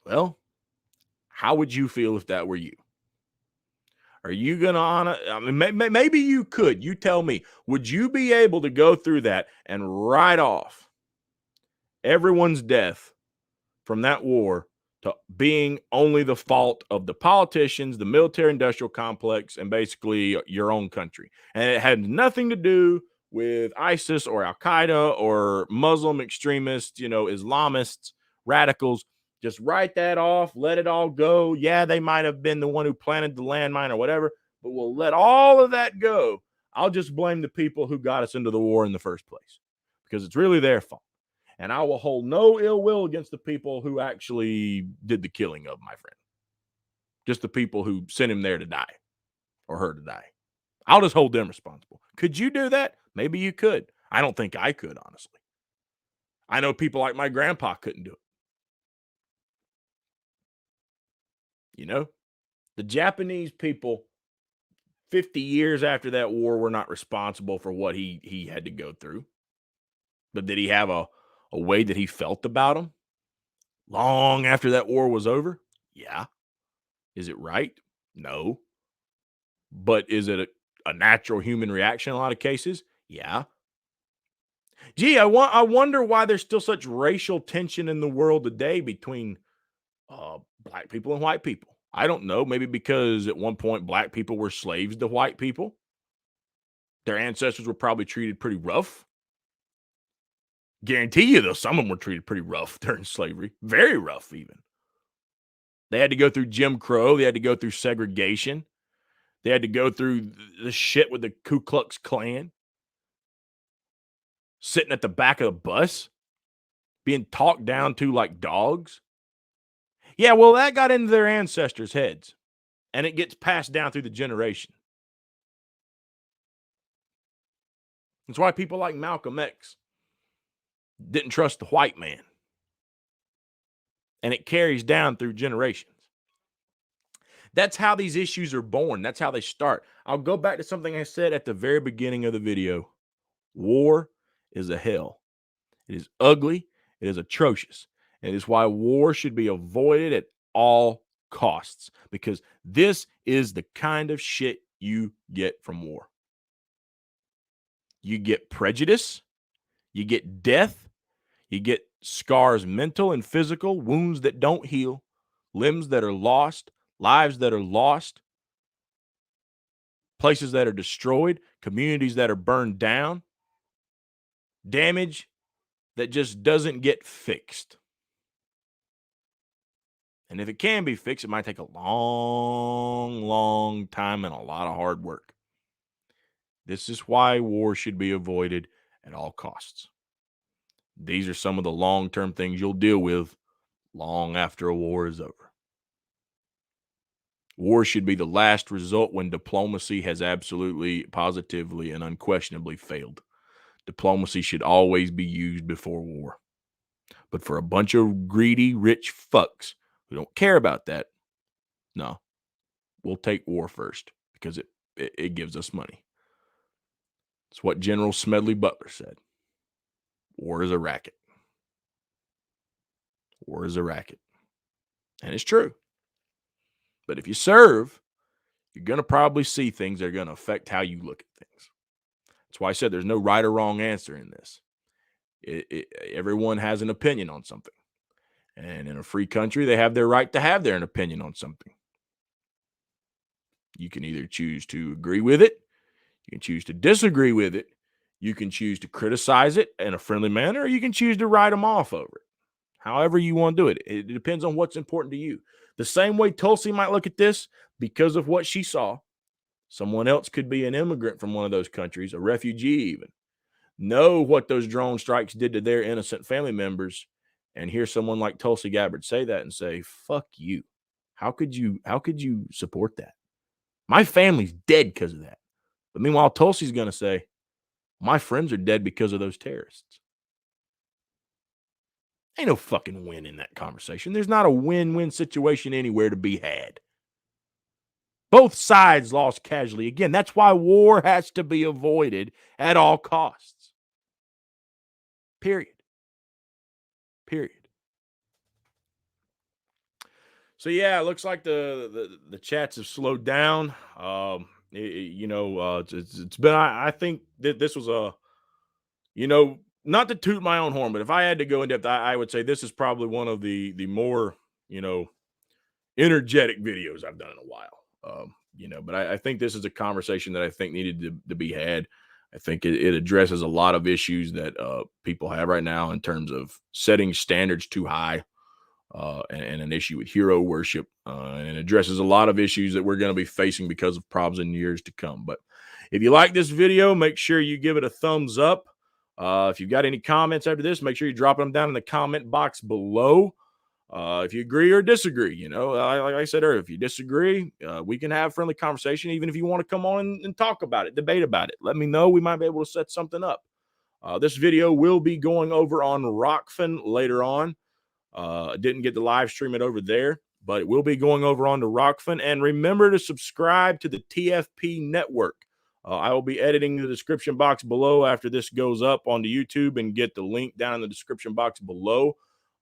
Well, how would you feel if that were you? Are you going to honor? I mean, maybe you could. You tell me. Would you be able to go through that and write off everyone's death from that war to being only the fault of the politicians, the military industrial complex, and basically your own country? And it had nothing to do with ISIS or Al Qaeda or Muslim extremists, Islamists, radicals. Just write that off, let it all go. Yeah, they might have been the one who planted the landmine or whatever, but we'll let all of that go. I'll just blame the people who got us into the war in the first place because it's really their fault. And I will hold no ill will against the people who actually did the killing of my friend. Just the people who sent him there to die or her to die. I'll just hold them responsible. Could you do that? Maybe you could. I don't think I could, honestly. I know people like my grandpa couldn't do it. The Japanese people 50 years after that war were not responsible for what he had to go through. But did he have a way that he felt about them long after that war was over? Yeah. Is it right? No. But is it a natural human reaction in a lot of cases? Yeah. Gee, I wonder why there's still such racial tension in the world today between black people and white people. I don't know. Maybe because at one point black people were slaves to white people. Their ancestors were probably treated pretty rough. Guarantee you, though, some of them were treated pretty rough during slavery. Very rough, even. They had to go through Jim Crow. They had to go through segregation. They had to go through the shit with the Ku Klux Klan. Sitting at the back of the bus. Being talked down to like dogs. Yeah, well, that got into their ancestors' heads. And it gets passed down through the generation. That's why people like Malcolm X didn't trust the white man. And it carries down through generations. That's how these issues are born. That's how they start. I'll go back to something I said at the very beginning of the video. War is a hell. It is ugly. It is atrocious. And it is why war should be avoided at all costs. Because this is the kind of shit you get from war. You get prejudice. You get death. You get scars, mental and physical, wounds that don't heal, limbs that are lost, lives that are lost, places that are destroyed, communities that are burned down, damage that just doesn't get fixed. And if it can be fixed, it might take a long, long time and a lot of hard work. This is why war should be avoided at all costs. These are some of the long-term things you'll deal with long after a war is over. War should be the last resort when diplomacy has absolutely, positively, and unquestionably failed. Diplomacy should always be used before war. But for a bunch of greedy, rich fucks who don't care about that, no, we'll take war first because it gives us money. It's what General Smedley Butler said. War is a racket. War is a racket. And it's true. But if you serve, you're going to probably see things that are going to affect how you look at things. That's why I said there's no right or wrong answer in this. Everyone has an opinion on something. And in a free country, they have their right to have their opinion on something. You can either choose to agree with it. You can choose to disagree with it. You can choose to criticize it in a friendly manner, or you can choose to write them off over it. However you want to do it. It depends on what's important to you. The same way Tulsi might look at this because of what she saw. Someone else could be an immigrant from one of those countries, a refugee even. Know what those drone strikes did to their innocent family members, and hear someone like Tulsi Gabbard say that and say, fuck you. How could you support that? My family's dead because of that. But meanwhile, Tulsi's going to say, my friends are dead because of those terrorists. Ain't no fucking win in that conversation. There's not a win-win situation anywhere to be had. Both sides lost casually. Again, that's why war has to be avoided at all costs. Period. So yeah, it looks like the chats have slowed down. It's been. I think that this was a, not to toot my own horn, but if I had to go in depth, I would say this is probably one of the more, you know energetic videos I've done in a while. But I think this is a conversation that I think needed to be had. I think it addresses a lot of issues that people have right now in terms of setting standards too high, and an issue with hero worship, and it addresses a lot of issues that we're going to be facing because of problems in years to come. But if you like this video, make sure you give it a thumbs up. If you've got any comments after this, make sure you drop them down in the comment box below. If you agree or disagree, like I said earlier, if you disagree, we can have a friendly conversation. Even if you want to come on and talk about it, debate about it, let me know. We might be able to set something up. This video will be going over on Rockfin later on. Didn't get to live stream it over there, but it will be going over on to Rockfin. And remember to subscribe to the TFP network. I will be editing the description box below after this goes up onto YouTube, and get the link down in the description box below.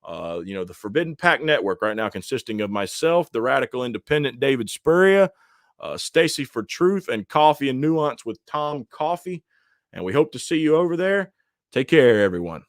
The Forbidden Pack Network right now, consisting of myself, the Radical Independent David Spurrier, Stacy for Truth, and Coffee and Nuance with Tom Coffee. And we hope to see you over there. Take care, everyone.